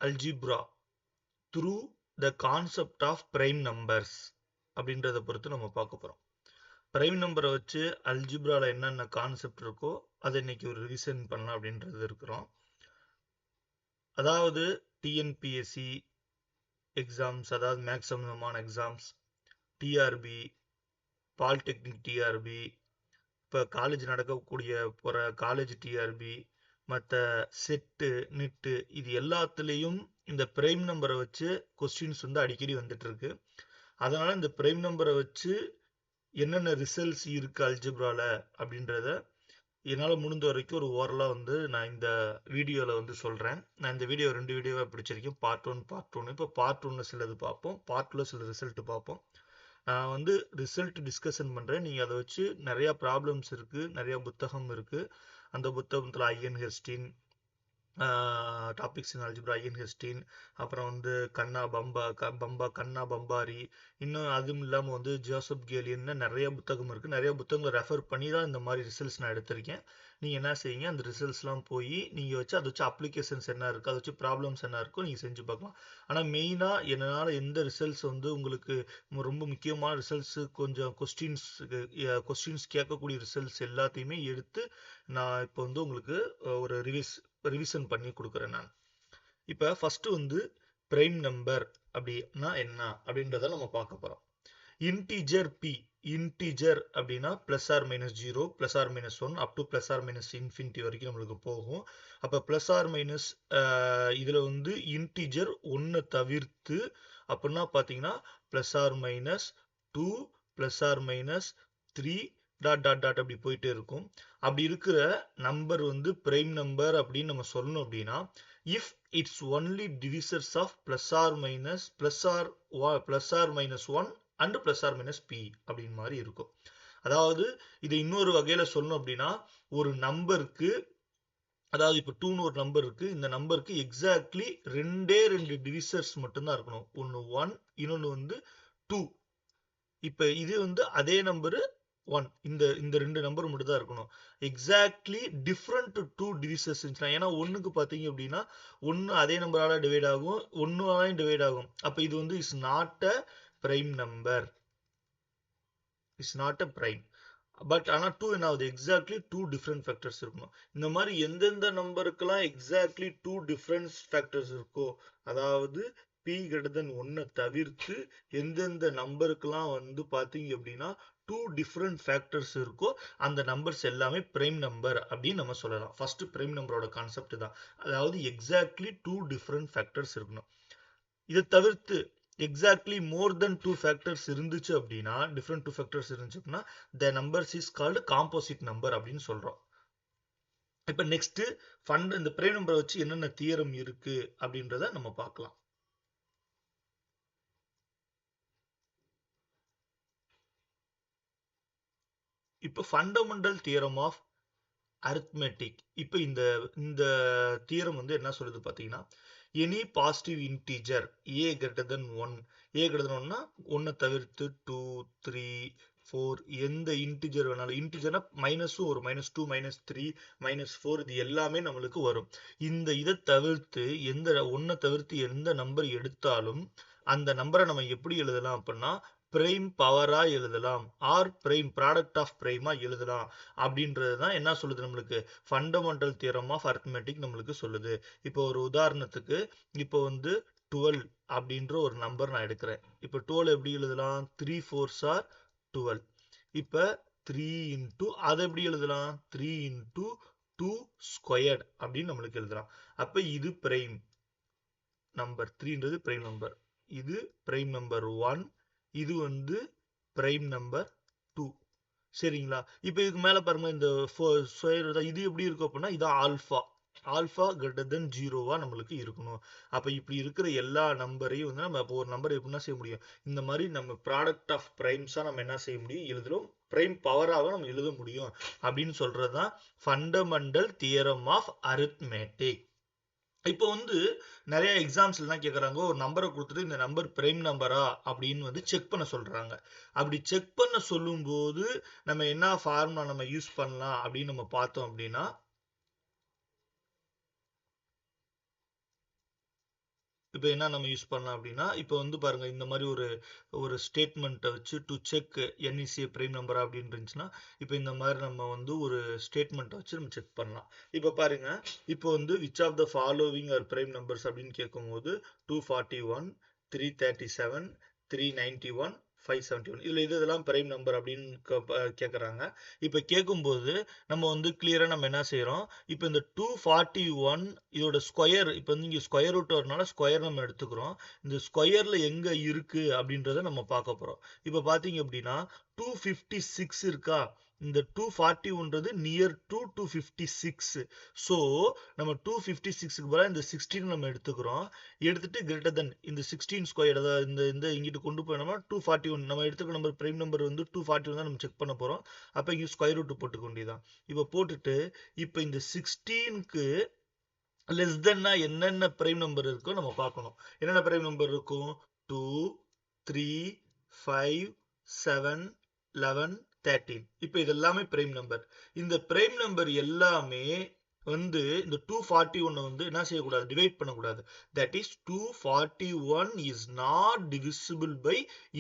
algebra through the concept of prime numbers அப்படின்றத பொறுத்து நம்ம பார்க்க போறோம். பிரைம் நம்பரை வச்சு அல்ஜிப்ரால என்னென்ன கான்செப்ட் இருக்கோ அதை இன்னைக்கு ஒரு ரிவிஷன் பண்ணலாம் அப்படின்றது இருக்கிறோம். அதாவது டிஎன்பிஎஸ்சி எக்ஸாம்ஸ், அதாவது மேக்ஸ் சம்பந்தமான எக்ஸாம்ஸ், டிஆர்பி, பாலிடெக்னிக் டிஆர்பி, இப்போ காலேஜ் நடக்கக்கூடிய போகிற காலேஜ் டிஆர்பி, மற்ற செட்டு நெட்டு, இது எல்லாத்துலேயும் இந்த பிரைம் நம்பரை வச்சு கொஸ்டின்ஸ் வந்து அடிக்கடி வந்துட்டு இருக்கு. அதனால இந்த பிரைம் நம்பரை வச்சு என்னென்ன ரிசல்ட்ஸ் இருக்கு அல்ஜிப்ரால அப்படின்றத என்னால் முடிந்த வரைக்கும் ஒரு ஓரலாக வந்து நான் இந்த வீடியோவில் வந்து சொல்கிறேன். நான் இந்த வீடியோ 2 வீடியோவாக பிடிச்சிருக்கேன், பார்ட் 1 பார்ட் 2. இப்போ பார்ட் 1 சிலது பார்ப்போம், பார்ட் 2 சில ரிசல்ட் பார்ப்போம். நான் வந்து ரிசல்ட் டிஸ்கஷன் பண்ணுறேன், நீங்கள் அதை வச்சு நிறையா ப்ராப்ளம்ஸ் இருக்குது, நிறையா புத்தகம் இருக்குது. அந்த புத்தகத்தில் I N Herstein, topics in algebra I N Herstein, அப்புறம் வந்து கண்ணா பம்பாரி, இன்னும் அதுவும் இல்லாமல் வந்து ஜோசப் கேலியன்னு நிறைய புத்தகம் இருக்குது. நிறைய புத்தகங்களை ரெஃபர் பண்ணி தான் இந்த மாதிரி ரிசல்ட்ஸ் நான் எடுத்திருக்கேன். நீங்கள் என்ன செய்யுங்க, அந்த ரிசல்ட்ஸ்லாம் போய் நீங்கள் வச்சு அதை வச்சு அப்ளிகேஷன்ஸ் என்ன இருக்குது, அதை வச்சு ப்ராப்ளம்ஸ் என்ன இருக்கோ நீங்கள் செஞ்சு பார்க்கலாம். ஆனால் மெயினாக என்னால் எந்த ரிசல்ட்ஸ் வந்து உங்களுக்கு ரொம்ப முக்கியமான ரிசல்ட்ஸு, கொஞ்சம் கொஸ்டின்ஸ் கேட்கக்கூடிய ரிசல்ட்ஸ் எல்லாத்தையுமே எடுத்து நான் இப்போ வந்து உங்களுக்கு ஒரு ரிவிஷன் பண்ணி கொடுக்குறேன் நான். இப்போ ஃபர்ஸ்ட் வந்து பிரைம் நம்பர் அப்படின்னா என்ன அப்படின்றத நம்ம பார்க்க போறோம். இன்டிஜர் பி, இன்டிஜர் அப்படின்னா plus or minus 0, plus or minus 1, up to plus or minus infinity வரைக்கும் நம்மளுக்கு போகும். அப்போ பிளஸ் ஆர் மைனஸ் இதில் வந்து இன்டிஜர் 1 தவிர்த்து அப்படின்னா பார்த்தீங்கன்னா plus or minus 2, plus or minus 3 dot dot dot அப்படி போயிட்டே இருக்கும். அப்படி இருக்கிற நம்பர் வந்து பிரைம் நம்பர் அப்படின்னு நம்ம சொல்லணும். அப்படின்னா if it's only divisors of plus or minus one and plus or minus p அப்படின்னு மாதிரி இருக்கும். அதாவது இதை இன்னொரு வகையில சொல்லணும் அப்படின்னா, ஒரு நம்பருக்கு, அதாவது இப்போ 2ன்னு ஒரு நம்பர் இருக்கு, இந்த நம்பருக்கு எக்ஸாக்ட்லி 2 டிவிசர்ஸ் மட்டும்தான் இருக்கணும். ஒன்று 1, இன்னொன்று வந்து 2. இப்போ இது வந்து அதே நம்பரு 1, இந்த 2 நம்பர் மட்டும் தான் இருக்கணும். எக்ஸாக்ட்லி டிஃப்ரெண்ட் 2 டிவிசர்ஸ் இருந்துச்சுன்னா, ஏன்னா 1க்கு பார்த்தீங்க அப்படின்னா 1 அதே நம்பரால டிவைட் ஆகும், 1ஆலையும் டிவைட் ஆகும். அப்போ இது வந்து is not a prime number, is not a prime. But ஆனால் 2 என்ன ஆகுது, எக்ஸாக்ட்லி 2 டிஃப்ரெண்ட் ஃபேக்டர்ஸ் இருக்கணும். இந்த மாதிரி எந்தெந்த நம்பருக்கெல்லாம் எக்ஸாக்ட்லி 2 டிஃப்ரெண்ட் ஃபேக்டர்ஸ் இருக்கோ, அதாவது p greater than 1 தவிர்த்து எந்தெந்த நம்பருக்கெல்லாம் வந்து பார்த்தீங்க அப்படின்னா 2 டிஃப்ரெண்ட் ஃபேக்டர்ஸ் இருக்கோ, அந்த நம்பர்ஸ் எல்லாமே பிரைம் நம்பர் அப்படின்னு நம்ம சொல்லலாம். ஃபர்ஸ்ட் பிரைம் நம்பரோட கான்செப்ட் தான், அதாவது எக்ஸாக்ட்லி 2 டிஃப்ரெண்ட் ஃபேக்டர்ஸ் இருக்கணும். இதை தவிர்த்து எக்ஸாக்ட்லி மோர் தென் 2 ஃபேக்டர்ஸ் இருந்துச்சு அப்படின்னா, டிஃப்ரெண்ட் 2 ஃபேக்டர்ஸ் இருந்துச்சு அப்படின்னா, the numbers is called composite number அப்படின்னு சொல்றோம். இப்போ நெக்ஸ்ட் இந்த பிரைம் நம்பரை வச்சு என்னென்ன தியரம் இருக்கு அப்படின்றத நம்ம பார்க்கலாம். இப்போ ஃபண்டமெண்டல் தியரம் ஆஃப் அரித்மெட்டிக். இப்போ இந்த தியரம் வந்து என்ன சொல்லுது பார்த்தீங்கன்னா, any positive integer a greater than 1, a greater than 1னா 1 தவிர்த்து 2, 3, 4 எந்த இன்டிஜர் வேணாலும், இன்டிஜர்னா மைனஸும் ஒரு -2, -3, -4 இது எல்லாமே நம்மளுக்கு வரும். இதை தவிர்த்து எந்த 1 தவிர்த்து எந்த நம்பர் எடுத்தாலும் அந்த நம்பரை நம்ம எப்படி எழுதலாம் அப்படின்னா பிரைம் பவரா எழுதலாம், ஆர் பிரைம் ப்ராடக்ட் ஆஃப் பிரைமா எழுதலாம். அப்படின்றது தான் என்ன சொல்லுது நம்மளுக்கு ஃபண்டமெண்டல் தியரம் ஆஃப் அரித்மெட்டிக் நம்மளுக்கு சொல்லுது. இப்போ ஒரு உதாரணத்துக்கு, இப்போ வந்து 12 அப்படின்ற ஒரு நம்பர் நான் எடுக்கிறேன். இப்போ 12 எப்படி எழுதலாம், 3 4s are 12. இப்போ 3 into அதை எப்படி எழுதலாம், 3 into 2 squared அப்படின்னு நம்மளுக்கு எழுதலாம். அப்போ இது பிரைம் நம்பர், 3ன்றது பிரைம் நம்பர், இது பிரைம் நம்பர் 1, இது வந்து பிரைம் நம்பர் 2. சரிங்களா? இப்போ இதுக்கு மேல பாருங்க, இந்த இது எப்படி இருக்கும் அப்படின்னா, இது ஆல்பா கிரேட்டர் தென் 0வா நம்மளுக்கு இருக்கணும். அப்ப இப்படி இருக்கிற எல்லா நம்பரையும் வந்து நம்ம ஒரு நம்பர் எப்படின்னா செய்ய முடியும், இந்த மாதிரி நம்ம ப்ராடக்ட் ஆஃப் பிரைம்ஸா நம்ம என்ன செய்ய முடியும், எழுதலாம், பிரைம் பவராக நம்ம எழுத முடியும் அப்படின்னு சொல்றதுதான் ஃபண்டமெண்டல் தியரம் ஆஃப் அரித்மெட்டிக். இப்போ வந்து நிறைய எக்ஸாம்ஸ்ல தான் கேட்குறாங்க, ஒரு நம்பரை கொடுத்துட்டு இந்த நம்பர் பிரைம் நம்பரா அப்படின்னு வந்து செக் பண்ண சொல்றாங்க. அப்படி செக் பண்ண சொல்லும்போது நம்ம என்ன ஃபார்முலா நம்ம யூஸ் பண்ணலாம் அப்படின்னு நம்ம பார்த்தோம் அப்படின்னா, இப்போ என்ன நம்ம யூஸ் பண்ணலாம் அப்படின்னா, இப்போ வந்து பாருங்க இந்த மாதிரி ஒரு ஸ்டேட்மெண்ட்டை வச்சு to check NECA prime number அப்படின்னு இருந்துச்சுன்னா, இப்போ இந்த மாதிரி நம்ம வந்து ஒரு ஸ்டேட்மெண்ட்டை வச்சு நம்ம செக் பண்ணலாம். இப்போ பாருங்க, இப்போ வந்து which of the following are prime numbers அப்படின்னு கேட்கும்போது 241, 337, 391, 571 இதுல இதெல்லாம் பிரைம் நம்பர் அப்படின்னு கேட்குறாங்க. இப்போ கேட்கும்போது நம்ம வந்து கிளியரா நம்ம என்ன செய்யறோம், இப்போ இந்த 241 இதோட ஸ்கொயர், இப்போ வந்து இங்க ஸ்கொயர் ரூட் வரனால ஸ்கொயர் நம்ம எடுத்துக்கிறோம். இந்த ஸ்கொயர்ல எங்க இருக்கு அப்படின்றத நம்ம பார்க்க போறோம். இப்போ பாத்தீங்க அப்படின்னா 256 இருக்கா, இந்த 241ன்றது நியர் டு 256. ஸோ நம்ம 256க்கு பதிலாக இந்த 16 நம்ம எடுத்துக்கிறோம். எடுத்துட்டு கிரேட்டர் தென் இந்த 16 ஸ்கொயர், அதாவது இந்த இந்த இங்கிட்டு கொண்டு போனோம்னா 241 நம்ம எடுத்துக்கிற நம்பர் பிரைம் நம்பர் வந்து 241 தான் நம்ம செக் பண்ண போறோம். அப்போ இங்கே ஸ்கொயர் ரூட் போட்டுக்க வேண்டியதான். இப்போ போட்டுட்டு இப்போ இந்த 16க்கு லெஸ் தென்னா என்னென்ன பிரைம் நம்பர் இருக்கோ நம்ம பார்க்கணும். என்னென்ன பிரைம் நம்பர் இருக்கும், 2, 3, 5, 7, 11, 13. இப்போ இது எல்லாமே பிரைம் நம்பர். இந்த பிரைம் நம்பர் எல்லாமே வந்து இந்த 241 வந்து என்ன செய்யக்கூடாது, டிவைட் பண்ணக்கூடாது. That is 241 is not divisible by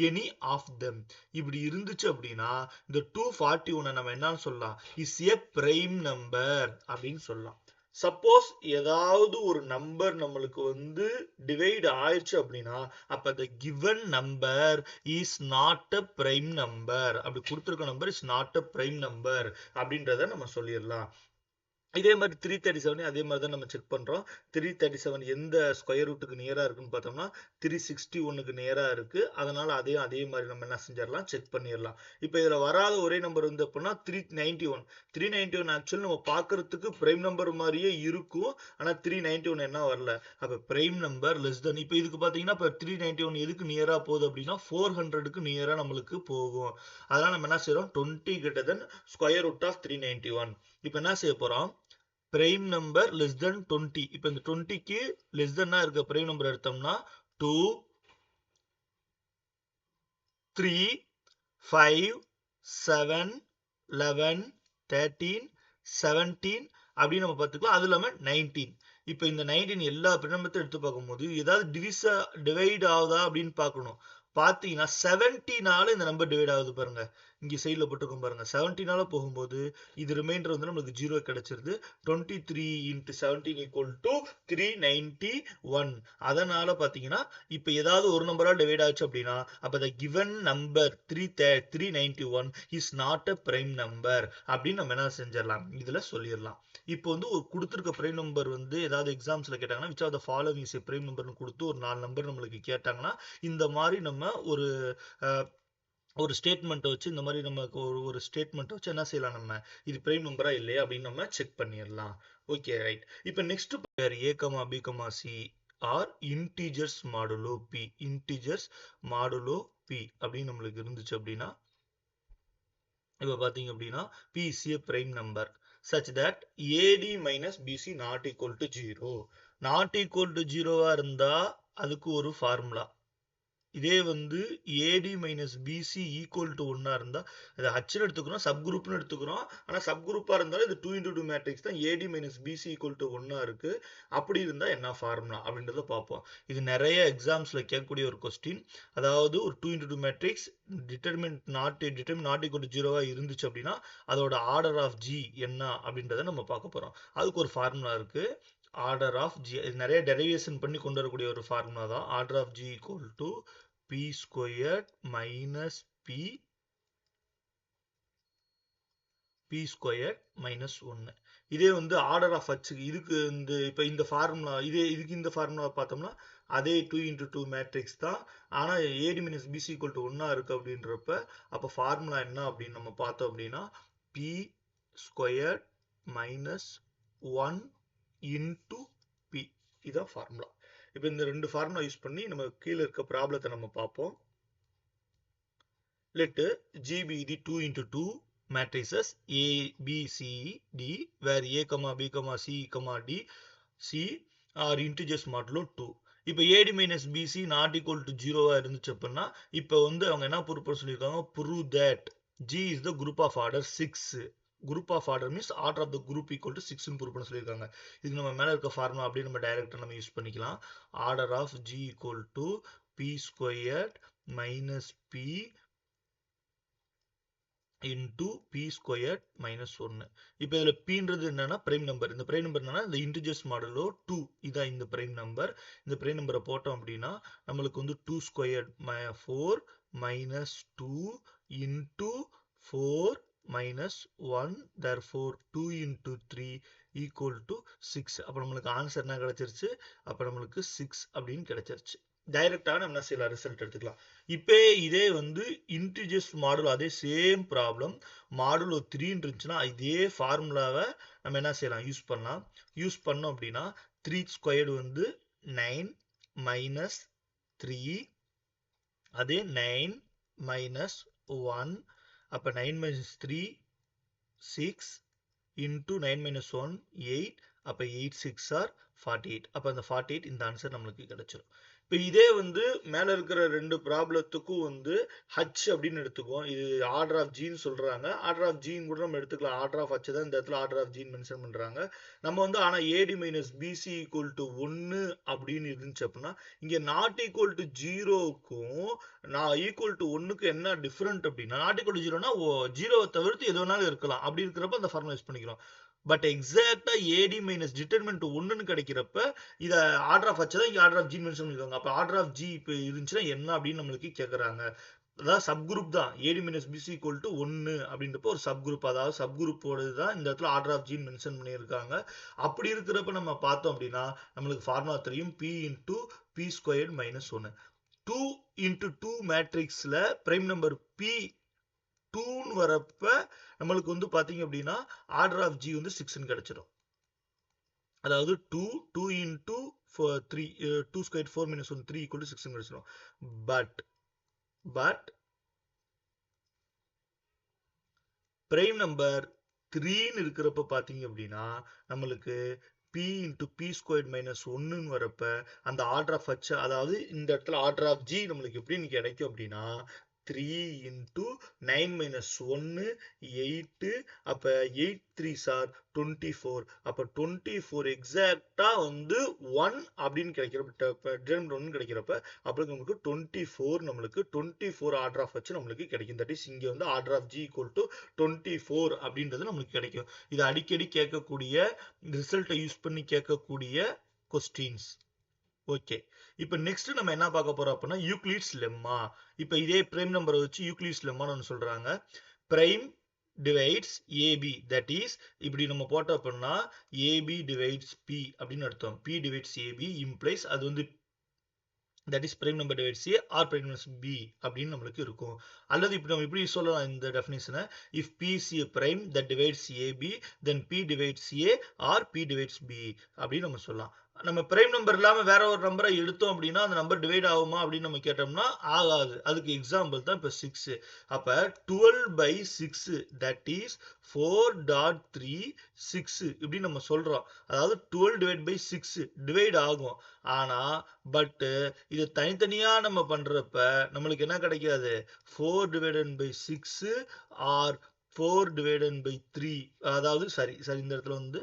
any of them. இப்படி இருந்துச்சு அப்படின்னா இந்த 241 நம்ம என்னன்னு சொல்லலாம், இஸ் எ பிரைம் நம்பர் அப்படின்னு சொல்லலாம். சப்போஸ் ஏதாவது ஒரு நம்பர் நம்மளுக்கு வந்து டிவைட் ஆயிடுச்சு அப்படின்னா அப்ப the given number is not a prime number, அப்படி கொடுத்திருக்க number is not a prime number அப்படின்றத நம்ம சொல்லிடலாம். இதே மாதிரி 337 அதே மாதிரி தான் நம்ம செக் பண்றோம். 337 எந்த ஸ்கொயர் ரூட்டுக்கு நியரா இருக்குன்னு பார்த்தோம்னா 361க்கு நியரா இருக்கு. அதனால அதே மாதிரி நம்ம என்ன செஞ்சிடலாம், செக் பண்ணிடலாம். இப்போ இதுல வராத ஒரே நம்பர் வந்து அப்படின்னா 391 ஆக்சுவலி நம்ம பார்க்கறதுக்கு பிரைம் நம்பர் மாதிரியே இருக்கும். ஆனா 391 என்ன வரல. அப்ப பிரைம் நம்பர் லெஸ் தென், இப்போ இதுக்கு பாத்தீங்கன்னா இப்போ 391 எதுக்கு நியரா போகுது அப்படின்னா 400க்கு நியரா நம்மளுக்கு போகும். அதனால நம்ம என்ன செய்யறோம், 20 greater than square root of 391. இப்போ என்ன செய்ய போறோம், பிரைம் நம்பர் லெஸ் தென் 20. இப்போ இந்த 20க்கு லெஸ் தென்னா இருக்க பிரைம் நம்பர் எடுத்தோம்னா 2, 3, 5, 7, 11, 13, 17 அப்படின்னு நம்ம பார்த்துக்கலாம். அது இல்லாம 19. இப்போ இந்த 19 எல்லா பிரைம் நம்பர்த்தையும் எடுத்து பார்க்கும்போது ஏதாவது டிவைட் ஆகுதா அப்படின்னு பார்க்கணும். பார்த்தீங்கன்னா 17ஆல இந்த நம்பர் டிவைட் ஆகுது பாருங்க, இங்க சைடுல போட்டுருக்கோம் பாருங்க. 17ஆல போகும்போது இது ரிமைண்டர் வந்து நமக்கு 0 கிடைச்சிருது. 23 into 17 equal to 391. அதனால பாத்தீங்கன்னா இப்ப ஏதாவது ஒரு நம்பரால் டிவைட் ஆச்சு அப்படின்னா அப்ப the given number 391 is not a prime number அப்படின்னு நம்ம என்ன செஞ்சிடலாம், இதுல சொல்லிடலாம். இப்போ வந்து ஒரு கொடுத்திருக்க பிரைம் நம்பர் வந்து ஏதாவது எக்ஸாம்ஸ்ல கேட்டாங்கன்னா which of the following is a prime number கொடுத்து ஒரு 4 நம்பர் நம்மளுக்கு கேட்டாங்கன்னா இந்த மாதிரி நம்ம ஒரு ஸ்டேட்மெண்ட் வச்சு இந்த மாதிரி நம்ம ஒரு ஸ்டேட்மெண்ட் வச்சு என்ன செய்யலாம், நம்ம இது பிரைம் நம்பரா இல்லையா அப்படின்னு நம்ம செக் பண்ணிடலாம். Okay right. இப்போ next a, b, c are integers modulo p, integers modulo p அப்படின்னு நம்மளுக்கு இருந்துச்சு அப்படின்னா இப்போ பாத்தீங்க அப்படின்னா p is a prime number such that ad minus bc not equal to 0. not equal to 0 இருந்தா அதுக்கு ஒரு ஃபார்முலா. இதே வந்து AD minus BC equal to 1 இருந்தா அதை Hன்னு எடுத்துக்கிறோம், சப் குரூப்னு எடுத்துக்கிறோம். ஆனா சப் குரூப்பா இருந்தாலும் இது 2x2 மேட்ரிக்ஸ் தான். AD minus BC equal to 1 இருக்கு. அப்படி இருந்தா என்ன ஃபார்முலா அப்படின்றத பார்ப்போம். இது நிறைய எக்ஸாம்ஸ்ல கேட்கக்கூடிய ஒரு கொஸ்டின். அதாவது ஒரு 2x2 matrix determine not equal to 0 இருந்துச்சு அப்படின்னா அதோட ஆர்டர் ஆஃப் G என்ன அப்படின்றத நம்ம பார்க்க போறோம். அதுக்கு ஒரு ஃபார்முலா இருக்கு, ஆர்டர் ஆஃப் G. நிறைய டெரிவேஷன் பண்ணி கொண்டு வரக்கூடிய ஒரு ஃபார்முலா தான். Order of G equal to p squared minus p squared minus 1. இதே வந்து ஆர்டர் ஆஃப் h இதுக்கு இப்போ இந்த ஃபார்முலா இதுக்கு இந்த ஃபார்முலா பார்த்தோம்னா அதே 2x2 மேட்ரிக்ஸ் தான். ஆனா AD minus BC equal to 1 இருக்கு அப்படின்றப்ப அப்ப ஃபார்முலா என்ன அப்படின்னு நம்ம பார்த்தோம் அப்படின்னா p squared minus 1 into p, இதான் ஃபார்முலா. இப்போ இந்த ரெண்டு ஃபார்முலா யூஸ் பண்ணி நம்ம கீழே இருக்க ப்ராப்ளத்தை நம்ம பார்ப்போம். Let G be the 2x2 matrices A, B, C, D, where A, B, C, D, C are integers modulo 2. இப்போ AD minus BC not equal to 0 இருந்துச்சு அப்படின்னா இப்போ வந்து அவங்க என்ன ப்ரூவ் பண்ண சொல்லியிருக்காங்க, prove that G is the group of order 6. group of order means order of the group equal to 6 ன்னு ப்ரூவ் பண்ண சொல்லியிருக்காங்க. இதுக்கு நம்ம மேல இருக்க ஃபார்முலா அப்படியே நம்ம டைரக்டா நம்ம யூஸ் பண்ணிக்கலாம். Order of g equal to p squared minus p into p squared minus 1. இப்போ இதுல pன்றது என்னன்னா பிரைம் நம்பர். இந்த பிரைம் நம்பர் என்னன்னா இந்த இன்டிஜர்ஸ் மாடலோ 2 இதான் இந்த பிரைம் நம்பர். இந்த பிரைம் நம்பரை போட்டோம் அப்படின்னா நம்மளுக்கு வந்து 2 squared 4 minus 2 into 4 minus 1, therefore 2 into 3 equal to 6. அப்ப நம்மளுக்கு ஆன்சர் என்ன கிடைச்சிருச்சு? அப்ப நம்மளுக்கு 6 அப்படின்னு கிடைச்சிருச்சு. டைரக்டா நம்ம என்ன செய்யலாம், ரிசல்ட் எடுத்துக்கலாம். இப்போ இதே வந்து இன்டிஜர்ஸ் மாடுலோ அதே சேம் ப்ராப்ளம் மாடுலோ 3 இருந்துச்சுன்னா இதே ஃபார்முலாவை நம்ம என்ன செய்யலாம், யூஸ் பண்ணலாம். யூஸ் பண்ணோம் அப்படின்னா 3 ஸ்கொயர்டு வந்து 9 மைனஸ் 3, அதே 9 மைனஸ் 1, அப்ப 9 minus 3 6 into 9 minus 1 8, அப்ப 8 6 are 48. அப்ப அந்த 48 இந்த ஆன்சர் நம்மளுக்கு கிடைச்சிரும். இப்போ இதே வந்து மேல இருக்கிற ரெண்டு ப்ராப்ளத்துக்கும் வந்து h அப்படின்னு எடுத்துக்குவோம். இது ஆர்டர் ஆஃப் ஜீன்னு சொல்றாங்க. ஆர்டர் ஆஃப் ஜீன் கூட நம்ம எடுத்துக்கலாம். ஆர்டர் ஆஃப் h தான் இந்த இடத்துல ஆர்டர் ஆஃப் ஜீன் மென்ஷன் பண்றாங்க. நம்ம வந்து ஆனா ad minus BC equal to 1 அப்படின்னு இருந்துச்சு அப்படின்னா இங்க நாட் ஈக்குவல் டு 0க்கும் நான் ஈக்குவல் டு 1க்கு என்ன டிஃபரெண்ட் அப்படின்னா நாட் ஈக்குவல் டு 0னா 0வை தவிர்த்து எது வேணாலும் இருக்கலாம். அப்படி இருக்கிறப்ப அந்த ஃபார்முலா யூஸ் பண்ணிக்கிறோம். பட் எக்ஸாக்டா ஏடி மைனஸ் டிட்டர்மினன்ட் 1ன்னு கிடைக்கிறப்ப இத ஆர்டர் ஆஃப் h தான் இங்க ஆர்டர் ஆஃப் ஜி மென்ஷன் பண்ணிருக்காங்க. அப்ப ஆர்டர் ஆஃப் ஜி இப்போ இருந்துச்சுன்னா என்ன அப்படின்னு நம்மளுக்கு கேக்குறாங்க. அதாவது சப் குரூப் தான். AD minus BC equal to 1 அப்படின்றப்ப ஒரு சப் குரூப், அதாவது சப் குரூப்போட தான் இந்த இடத்துல ஆர்டர் ஆஃப் ஜி மென்ஷன் பண்ணியிருக்காங்க. அப்படி இருக்கிறப்ப நம்ம பார்த்தோம் அப்படின்னா நம்மளுக்கு ஃபார்முலா தெரியும், p into p squared minus 1. 2 into 2 மேட்ரிக்ஸ்ல பிரைம் நம்பர் பி 2ன்னு வரப்ப நம்மளுக்கு வந்து பாத்தீங்க அப்படின்னா ஆர்டர் ஆஃப் ஜி வந்து 6ன்னு கிடைச்சிடும். அதாவது 2 into 3 2 squared 4 minus 1 3 equal to 6 கிடைச்சிடும். பட் பிரைம் நம்பர் 3ன்னு இருக்கிறப்ப பாத்தீங்க அப்படின்னா நம்மளுக்கு p into p squared minus 1ன்னு வரப்ப அந்த ஆர்டர் ஆஃப் h, அதாவது இந்த இடத்துல ஆர்டர் ஆஃப் g நம்மளுக்கு எப்படி கிடைக்கும் அப்படின்னா 3 into 9 minus 1 8, அப்ப 8 3s are 24. அப்ப 24 எக்ஸாக்டா வந்து 1 அப்படின்னு கிடைக்கிறப்ப டிட்டர்மினன்ட் 1 கிடைக்கிறப்ப அப்ப நமக்கு 24 நம்மளுக்கு 24 ஆர்டர் ஆஃப் h நம்மளுக்கு கிடைக்கும். தட் இஸ் இங்க வந்து order of g equal to 24 அப்படின்றது நம்மளுக்கு கிடைக்கும். இது அடிக்கடி கேட்கக்கூடிய ரிசல்ட்டை யூஸ் பண்ணி கேட்கக்கூடிய கொஸ்டின்ஸ். ஓகே, இப்போ நெக்ஸ்ட் நம்ம என்ன பார்க்க போறோம் அப்படின்னா யூக்ளிட்ஸ் லெம்மா. இப்போ இதே பிரைம் நம்பரை வச்சு யூக்ளிட்ஸ் லெம்மான்னு சொல்றாங்க. Prime divides AB, that is இப்படி நம்ம போட்டோம் அப்படின்னா ஏபி டிவைட்ஸ் பி அப்படின்னு அர்த்தம். பி டிவைட்ஸ் ஏபி இம்ப்ளைஸ் அது வந்து that is prime number divides a or prime number b அப்படின்னு நம்மளுக்கு இருக்கும். அல்லது இப்படி நம்ம இப்படி சொல்லலாம் இந்த டெஃபினிஷனை, if p is a prime that divides ab then p divides a or p divides b அப்படின்னு நம்ம சொல்லலாம். நம்ம பிரைம் நம்பர் இல்லாம வேற ஒரு நம்பரை எடுத்தோம் அப்படின்னா அந்த நம்பர் டிவைட் ஆகுமா அப்படின்னு நம்ம கேட்டோம்னா ஆகாது. அதுக்கு எக்ஸாம்பிள் தான் இப்ப 6. அப்ப 12/6 that is 4.36 இப்படி நம்ம சொல்றோம். அதாவது 12 divided by 6 டிவைட் ஆகும். ஆனா பட் இது தனித்தனியா நம்ம பண்றப்ப நம்மளுக்கு என்ன கிடைக்காது, 4 divided by 6 or 4 divided by 3, அதாவது சரி இந்த இடத்துல வந்து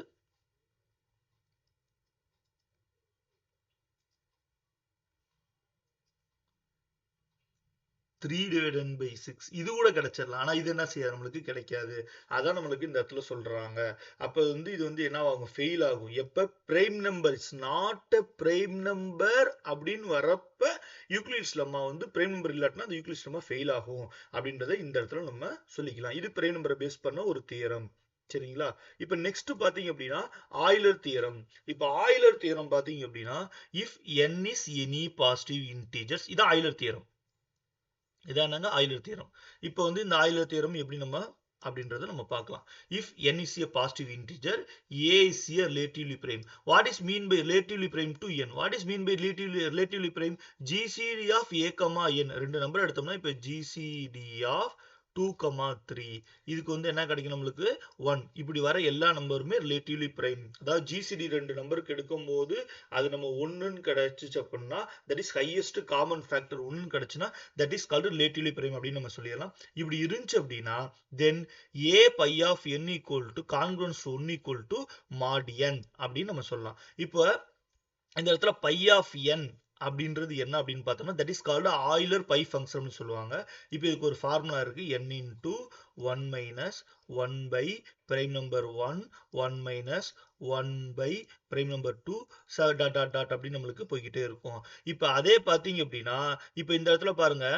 3 divided by 6 இது கூட கிடைச்சிடலாம். ஆனா இது என்ன செய்யாது, நம்மளுக்கு கிடைக்காது. அதான் நம்மளுக்கு இந்த இடத்துல சொல்றாங்க. அப்ப வந்து இது வந்து என்ன ஆகும், ஃபெயில் ஆகும். எப்ப prime number is not a prime number அப்படின்னு வரப்ப யூக்ளிட்ஸ் லெம்மா வந்து பிரைம் நம்பர் இல்லாட்டினா அந்த யூக்ளிட்ஸ் லெம்மா ஃபெயில் ஆகும் அப்படின்றத இந்த இடத்துல நம்ம சொல்லிக்கலாம். இது பிரைம் நம்பரை பேஸ் பண்ண ஒரு தியரம். சரிங்களா? இப்ப நெக்ஸ்ட் பாத்தீங்க அப்படின்னா ஆய்லர் தியரம். இப்ப ஆய்லர் தியரம் பாத்தீங்க அப்படின்னா if n is any positive integers, இது ஆய்லர் தியரம். இதானாங்க ஆய்லர் தியரம். இப்போ வந்து இந்த ஆய்லர் தியரம் எப்படி நம்ம அப்படின்றத நம்ம பார்க்கலாம். if n is a positive integer, a is a relatively prime. What is mean by relatively prime to n? What is mean by relatively prime? gcd of a, n ரெண்டு number எடுத்தோம்னா இப்போ gcd of 2,3 இதுக்கு வந்து என்ன கிடைக்கும் நம்மளுக்கு 1 இப்படி வர எல்லா நம்பருமே ரிலேட்டிவ்லி பிரைம். அதாவது ஜிசிடி 2 நம்பருக்கு எடுக்கும் போது அது நம்ம 1ன்னு கிடைச்சிச்சு அப்படின்னா that is highest common factor 1ன்னு கிடைச்சுன்னா that is called relatively prime அப்படின்னு நம்ம சொல்லிடலாம். இப்படி இருந்துச்சு அப்படின்னா தென் a pi of n equal to congruence 1 equal to mod n அப்படின்னு நம்ம சொல்லலாம். இப்போ இந்த இடத்துல pi of n அப்படின்றது என்ன அப்படின்னு பார்த்தோம்னா that is called Euler phi function சொல்லுவாங்க. இப்போ இதுக்கு ஒரு ஃபார்முலா இருக்கு n into 1 minus 1 by prime number 1 1 minus 1 by prime number 2 dot dot dot அப்படின்னு நம்மளுக்கு போய்கிட்டே இருக்கும். இப்போ அதே பார்த்தீங்க அப்படின்னா இப்போ இந்த இடத்துல பாருங்க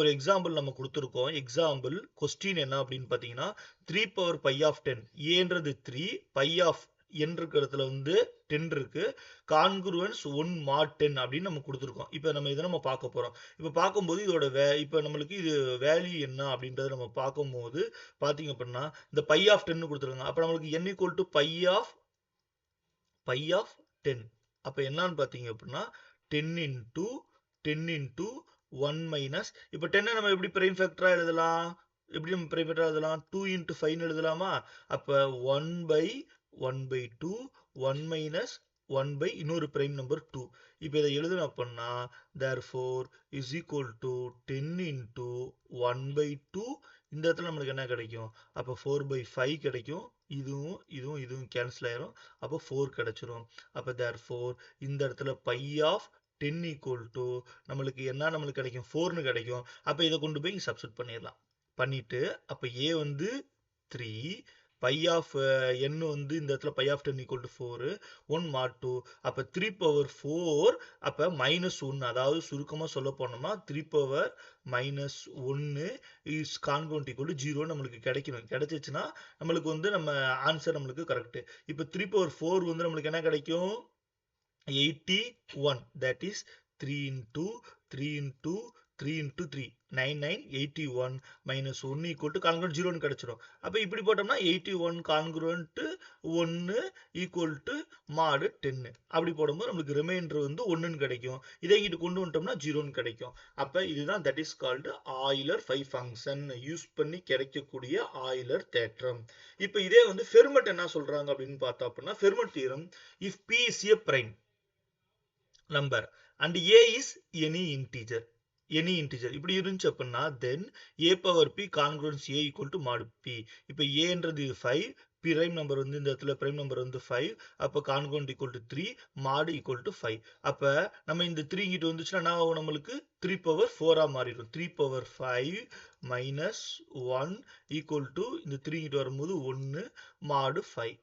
ஒரு எக்ஸாம்பிள் நம்ம கொடுத்துருக்கோம். எக்ஸாம்பிள் கொஸ்டின் என்ன அப்படின்னு பார்த்தீங்கன்னா 3 பவர் பை ஆஃப் 10 ஏன்றது 3 பை ஆஃப் n இருக்கிறதுல வந்து 10 இருக்கு கான்குருவன்ஸ் 1 mod 10 அப்படின்னு நம்ம கொடுத்துருக்கோம். இப்போ நம்ம இதை நம்ம பார்க்க போறோம். இப்போ பார்க்கும்போது இதோட இப்போ நம்மளுக்கு இது வேல்யூ என்ன அப்படின்றத நம்ம பார்க்கும்போது பார்த்தீங்க அப்படின்னா இந்த பை ஆஃப் 10 கொடுத்துருக்காங்க. அப்போ நம்மளுக்கு n equal to phi of 10 அப்போ என்னன்னு பார்த்தீங்க அப்படின்னா 10 இன்டூ 1 மைனஸ் இப்போ 10 நம்ம எப்படி பிரைம் ஃபேக்டரா எழுதலாம்? எப்படி நம்ம பிரைம் ஃபேக்டரா எழுதலாம்? 2 இன்டூ 5 எழுதலாமா? அப்போ 1 பை 2 1 மைனஸ் 1 பை இன்னொரு பிரைம் நம்பர் 2. இப்போ இதை எழுதணும் அப்படின்னா therefore is equal to 10 into 1 by 2 இந்த இடத்துல நம்மளுக்கு என்ன கிடைக்கும்? அப்போ 4 by 5 கிடைக்கும். இதுவும் கேன்சல் ஆயிரும். அப்போ 4 கிடைச்சிரும். அப்போ therefore இந்த இடத்துல பை ஆஃப் 10 equal to நம்மளுக்கு என்ன நம்மளுக்கு கிடைக்கும்? 4ன்னு கிடைக்கும். அப்போ இதை கொண்டு போய் சப்ஸ்டிட் பண்ணிடலாம். பண்ணிட்டு அப்போ a வந்து 3 பை ஆஃப் n வந்து இந்த இடத்துல phi of 10 equal to 4 1 mod 2 அப்போ 3 பவர் 4 அப்போ மைனஸ் 1 அதாவது சுருக்கமாக சொல்ல போனோம்னா 3 power minus 1 is congruent equal to 0 நம்மளுக்கு கிடைக்கணும். கிடைச்சிச்சுன்னா நம்மளுக்கு வந்து நம்ம ஆன்சர் நம்மளுக்கு கரெக்ட். இப்போ 3 பவர் 4 வந்து நம்மளுக்கு என்ன கிடைக்கும்? 81 that is 3 into 3 into 3 into 3 99 81 minus 1 equal to congruent 0 கிடைச்சிரும். அப்போ இப்படி போட்டோம்னா 81 congruent 1 equal to mod 10 அப்படி போடும்போது நம்மளுக்கு ரிமைண்டர் வந்து 1ன்னு கிடைக்கும். இதை இங்கிட்டு கொண்டு வந்துட்டோம்னா 0ன்னு கிடைக்கும். அப்போ இதுதான் that is called Euler phi function use பண்ணி கிடைக்கக்கூடிய ஆயிலர் தேற்றம். இப்போ இதே வந்து ஃபெர்மட் என்ன சொல்றாங்க அப்படின்னு பார்த்தா அப்படின்னா ஃபெர்மட் theorem if p is a prime number and a is any integer இப்படி இருந்துச்சு அப்படின்னா then a power p congruence a equal to mod p. இப்போ aன்றது 5 பிரைம் நம்பர் வந்து இந்த இடத்துல பிரைம் நம்பர் வந்து 5 அப்போ congruent equal to 3 mod equal to 5. அப்போ நம்ம இந்த 3 இங்கிட்டு வந்துச்சுன்னா என்ன ஆகும்? நம்மளுக்கு 3 பவர் 4 மாறிடும். 3 பவர் 5 மைனஸ் 1 ஈக்குவல் டு இந்த 3 இங்கிட்டு வரும்போது 1 mod 5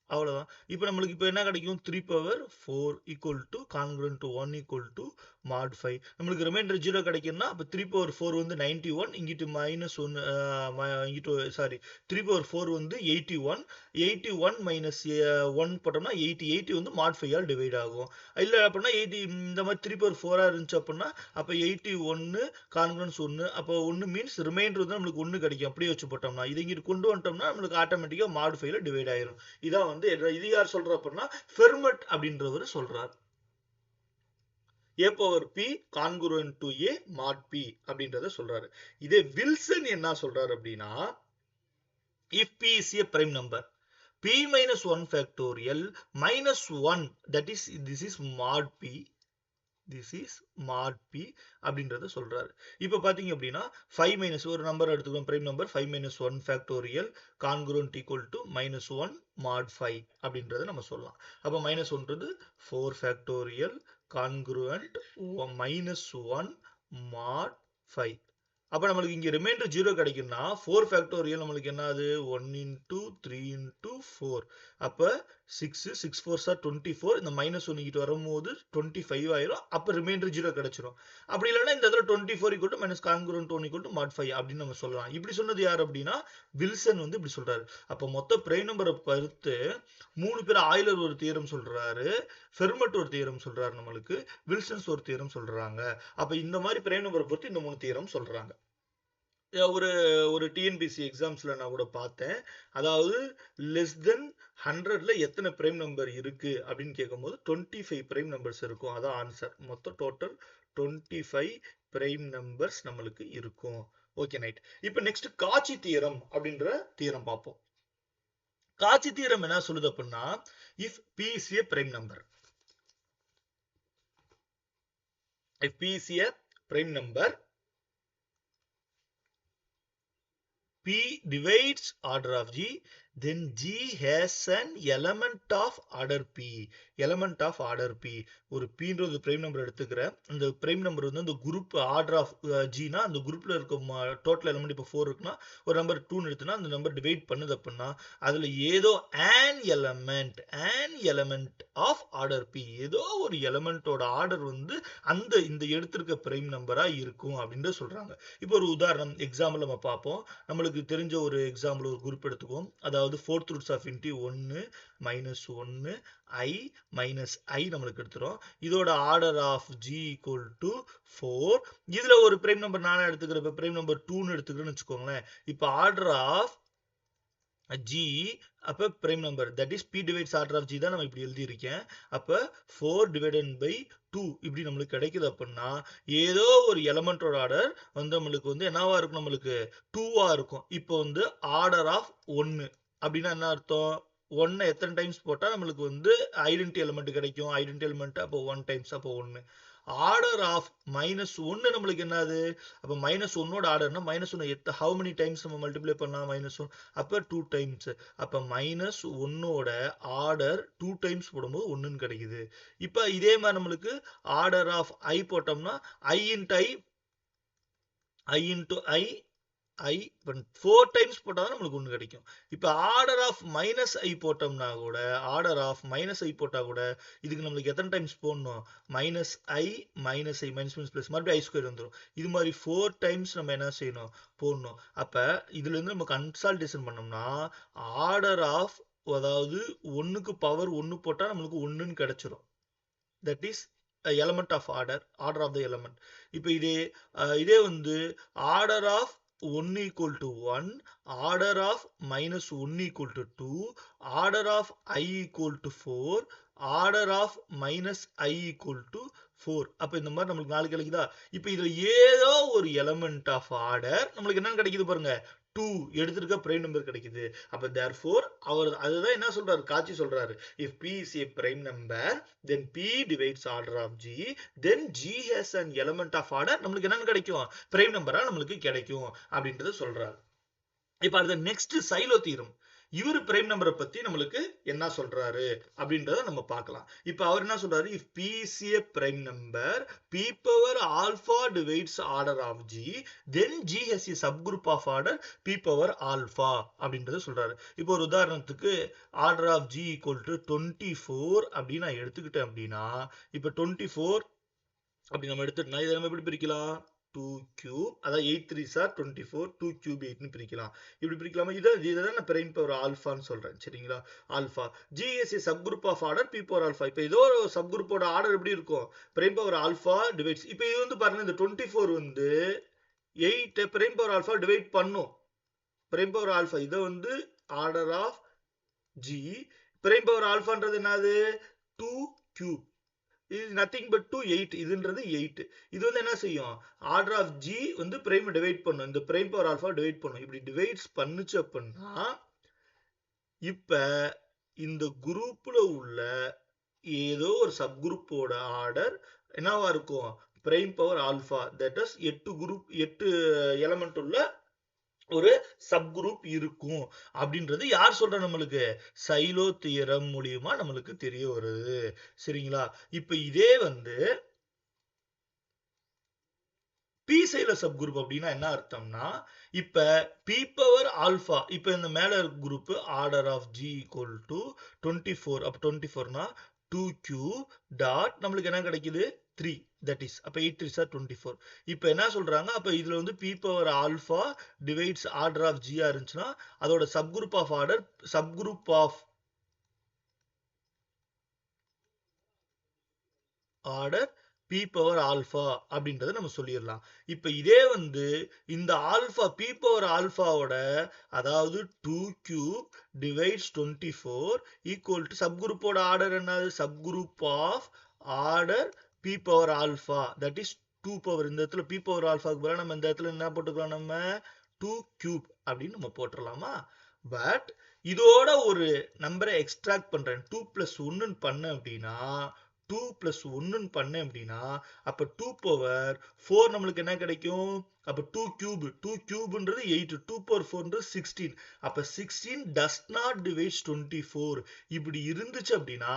அவ்வளவுதான். இப்போ நம்மளுக்கு இப்போ என்ன கிடைக்கும்? 3 power 4 equal to congruent 1 equal to mod 5 நம்மளுக்கு ரிமைண்டர் 0 கிடைக்கும்னா அப்போ 3 பவர் 4 வந்து 91 இங்கிட்டு மைனஸ் 1 இங்கிட்டு சாரி 3 பவர் 4 வந்து 81 மைனஸ் 1 போட்டோம்னா 80 வந்து mod 5 ஆல் டிவைட் ஆகும். இல்லை அப்படின்னா 80 இந்த மாதிரி 3 பவர் 4 இருந்துச்சு அப்படின்னா அப்போ 81 கான்குவன்ஸ் 1 அப்போ 1 மீன்ஸ் ரிமைண்டர் வந்து நம்மளுக்கு 1 கிடைக்கும். அப்படியே வச்சு போட்டோம்னா இதை இங்கிட்டு கொண்டு வந்துட்டோம்னா நம்மளுக்கு ஆட்டோமேட்டிக்காக mod 5 டிவைட் ஆயிரும். இதான் வந்து இது யார் சொல்ற அப்படின்னா ஃபெர்மட் அப்படின்றவர் சொல்றார். a power p congruent to a mod p அப்படின்றத சொல்றாரு. இதே வில்சன் என்ன சொல்றாரு அப்படின்னா if p is a prime number p minus 1 factorial minus 1 that is this is mod p அப்படின்றத சொல்றாரு. இப்போ பாத்தீங்க அப்படின்னா 5 மைனஸ் ஒரு நம்பர் எடுத்துக்கோம் prime number 5 minus 1 factorial congruent equal to minus 1 mod 5 அப்படின்றத நம்ம சொல்லலாம். அப்போ minus 1 4 factorial congruent minus 1 mod 5. அப்போ நம்மளுக்கு இங்கே ரிமைண்டர் 0 கிடைக்கும்னா 4 ஃபேக்டோரியல் நம்மளுக்கு என்னது 1 இன்டூ 3 இன்டூ 4 அப்போ 6 4 சார் 24 இந்த மைனஸ் 1 கிட்ட வரும்போது 25 ஆயிரும். அப்போ ரிமைண்டர் 0 கிடைச்சிரும். அப்படி இல்லைன்னா இந்த இடத்துல 24 equal to minus congruent 1 equal to mod 5 அப்படின்னு நம்ம சொல்லலாம். இப்படி சொன்னது யார் அப்படின்னா வில்சன் வந்து இப்படி சொல்றாரு. அப்போ மொத்த பிரைம் நம்பரை பொறுத்து 3 பேர் ஆயிலர் ஒரு தியரம் சொல்றாரு, ஃபெர்மட் ஒரு தியரம் சொல்றாரு, நம்மளுக்கு வில்சன்ஸ் ஒரு தியரம் சொல்றாங்க. அப்போ இந்த மாதிரி பிரைம் நம்பரை பொறுத்து இந்த 3 தியரம் சொல்றாங்க. ஒரு டிஎன்பிசி எக்ஸாம்ஸ்ல நான் கூட பார்த்தேன். அதாவது லெஸ் தென் 100ல எத்தனை பிரைம் நம்பர் இருக்கு அப்படின்னு கேட்கும்போது 25 பிரைம் நம்பர்ஸ் இருக்கும். அதான் ஆன்சர். மொத்தம் டோட்டல் 25 பிரைம் நம்பர்ஸ் நம்மளுக்கு இருக்கும். Okay right. இப்போ நெக்ஸ்ட் காச்சி தியரம் அப்படின்ற தியரம் பார்ப்போம். காச்சி தியரம் என்ன சொல்லுது அப்படின்னா, if p is a prime number, if p is a prime number, p divides order of g, then g has an element of order p, element of order p. ஒரு pன்றது prime number எடுத்துக்கிறேன். இந்த prime number வந்து இந்த group order of ஜினா அந்த குரூப்ல இருக்க total element இப்போ 4 இருக்குன்னா ஒரு நம்பர் 2 எடுத்துனா அந்த நம்பர் டிவைட் பண்ணுது அப்படின்னா அதுல ஏதோ an element of order p, ஏதோ ஒரு எலிமெண்டோட ஆர்டர் வந்து அந்த இந்த எடுத்திருக்க பிரைம் நம்பரா இருக்கும் அப்படின்னு சொல்றாங்க. இப்போ ஒரு உதாரணம் எக்ஸாம்பிள் நம்ம பார்ப்போம். நம்மளுக்கு தெரிஞ்ச ஒரு எக்ஸாம்பிள் ஒரு குரூப் எடுத்துக்குவோம். அதாவது 4th roots of infinity 1 -1 i minus i நம்மளுக்கு எடுத்துரும். இதோட order of g equal to 4. இதுல ஒரு பிரைம் நம்பர் நானா எடுத்துக்கிறேன். பிரைம் நம்பர் 2 எடுத்துக்கிறேன்னு வச்சுக்கோங்களேன். இப்போ ஆர்டர் ஆஃப் g அப்ப prime number that is p divides order of g தான் நம்ம இப்படி எழுதி இருக்கேன். அப்ப 4 divided by 2 இப்படி நம்மளுக்கு கிடைக்குது அப்படின்னா ஏதோ ஒரு எலிமெண்டோட ஆர்டர் வந்து நம்மளுக்கு வந்து என்னவா இருக்கும், நம்மளுக்கு 2வா இருக்கும். இப்போ வந்து ஆர்டர் ஆஃப் 1 அப்படின்னா என்ன அர்த்தம், 1 எத்தனை டைம்ஸ் போட்டா நம்மளுக்கு வந்து ஐடென்டி எலிமெண்ட் கிடைக்கும். ஐடென்டி எலிமெண்ட் அப்போ 1 டைம்ஸ், அப்போ 1. ஆர்டர் ஆஃப் -1 நம்மளுக்கு என்னது, அப்போ -1ஓட ஆர்டர்னா -1 how many டைம்ஸ் நம்ம மல்டிப்ளை பண்ணலாம், -1 அப்ப 2 டைம்ஸ். அப்ப -1ஓட ஆர்டர் 2 டைம்ஸ் போடும்போது 1ன்னு கிடைக்குது. இப்ப இதே மாதிரி நம்மளுக்கு ஆர்டர் ஆஃப் i போட்டோம்னா i into i 4 டைம்ஸ் போட்டாதான் நம்மளுக்கு 1 கிடைக்கும். இப்ப ஆர்டர் ஆஃப் -i போட்டோம்னா கூட ஆர்டர் ஆஃப் -i போட்டா கூட இதுக்கு நம்மளுக்கு எத்தனை டைம்ஸ் போடணும், -i மைனஸ் மறுபடியும் i ஸ்கொயர் வந்துடும். இது மாதிரி 4 டைம்ஸ் நம்ம என்ன செய்யணும், போடணும். அப்ப இதுல இருந்து நம்ம கன்சால்டேஷன் பண்ணோம்னா ஆர்டர் ஆஃப், அதாவது 1க்கு பவர் 1 போட்டா நம்மளுக்கு 1ன்னு கிடைச்சிடும். That is element of order, order of the element. இப்போ இதே வந்து order of 1 equal to 1, order of -1 equal to 2, order of I equal to 4, order of -i equal to 4. அப்ப இந்த மாதிரி நம்மளுக்கு 4 கிடைக்குதா. இப்ப இதுல ஏதோ ஒரு எலிமெண்ட் ஆஃப் ஆர்டர் நம்மளுக்கு என்ன கிடைக்குது பாருங்க, 2 எடுத்திருக்க பிரைம் நம்பர் கிடைக்குது. அப்ப therefore அவர் அதுதான் என்ன சொல்றாரு, காட்சி சொல்றாரு, if p is a prime number then p divides order of g, then g has an element of order, நம்மளுக்கு என்ன கிடைக்கும், பிரைம் நம்பரா நம்மளுக்கு கிடைக்கும் அப்படின்றத சொல்றாரு. இப்ப அடுத்த நெக்ஸ்ட் சைலோ தியரம், இவர் பிரைம் நம்பரை பத்தி நம்மளுக்கு என்ன சொல்றாரு அப்படின்றத நம்ம பார்க்கலாம். இப்ப அவர் என்ன சொல்றாரு, if p is a prime number p power alpha divides order of g, then g has a subgroup of order p power alpha அப்படின்றத சொல்றாரு. இப்போ ஒரு உதாரணத்துக்கு order of g equal to 24 அப்படின்னு நான் எடுத்துக்கிட்டேன் அப்படின்னா, இப்ப 24 அப்படி நம்ம எடுத்துட்டோம்னா இதை நம்ம எப்படி பிரிக்கலாம், 2 cube, அதாவது 8 3s are 24, 2 cube 8 னு பிரிக்கலாம். இப்படி பிரிக்கலாமா, இதான் நான் பிரைம் பவர் ஆல்பான்னு சொல்றேன், சரிங்களா. Alpha g is a subgroup of order p power alpha. இப்போ ஏதோ ஒரு சப்குரூப்போட ஆர்டர் எப்படி இருக்கும், பிரைம் பவர் ஆல்பா டிவைட்ஸ். இப்போ இது வந்து பாருங்க, இந்த 24 வந்து 8 பிரைம் பவர் ஆல்பா டிவைட் பண்ணும். பிரைம் பவர் ஆல்பா இதை வந்து order of g, prime power ஆல்பான்றது என்னது 2 cube, இது நத்திங் பட் 2 8, இதுன்றது 8. இது வந்து என்ன செய்யும், ஆர்டர் ஆஃப் g வந்து பிரைம் டிவைட் பண்ணும், இந்த பிரைம் பவர் ஆல்பா டிவைட் பண்ணும். இப்படி டிவைட்ஸ் பண்ணுச்சு அப்படின்னா இப்ப இந்த குரூப்ல உள்ள ஏதோ ஒரு சப் குரூப்போட ஆர்டர் என்னவா இருக்கும், prime power alpha. That is 8 element உள்ள ஒரு சப் குரூப் இருக்கும் அப்படின்றது யார் சொல்ற, நம்மளுக்கு சைலோ தியரம் மூலியமா நம்மளுக்கு தெரிய வருது, சரிங்களா. இப்ப இதே வந்து p சைல சப் குரூப் அப்படின்னா என்ன அர்த்தம்னா, இப்ப p பவர் ஆல்பா, இப்ப இந்த மேல இருக்க group order of g equal to 24, அப்ப 24னா 2 cube டாட் நம்மளுக்கு என்ன கிடைக்குது 3, that is அப்ப 8 3s are 24. இப்போ என்ன சொல்றாங்க, அப்ப இதுல வந்து p power alpha divides order of g இருந்துச்சுன்னா அதோட subgroup of order, subgroup of order p power alpha அப்படின்றத நம்ம சொல்லிடலாம். இப்ப இதே வந்து இந்த ஆல்பா p பவர் ஆல்பாவோட, அதாவது 2 cube டிவைட்ஸ் 24 ஈக்குவல் டு சப்குரூப்போட ஆர்டர் என்னது, subgroup of order p power alpha, that is 2 power இந்த இடத்துல p பவர் ஆல்ஃபாக்கு பதிலா நம்ம இந்த இடத்துல என்ன போட்டுக்கலாம் நம்ம 2 கியூப் அப்படின்னு நம்ம போட்டுடலாமா? பட் இதோட ஒரு நம்பரை எக்ஸ்ட்ராக்ட் பண்றேன் 2 பிளஸ் 1 பண்ண அப்படின்னா 2 பிளஸ் 1 பண்ணேன் அப்படின்னா அப்ப 2 பவர் 4 நம்மளுக்கு என்ன கிடைக்கும்? அப்ப 2 கியூப்ன்றது 8, 2 பவர் 4ன்றது 16. அப்ப 16 டஸ் நாட் டிவைட்ஸ் 24. இப்படி இருந்துச்சு அப்படின்னா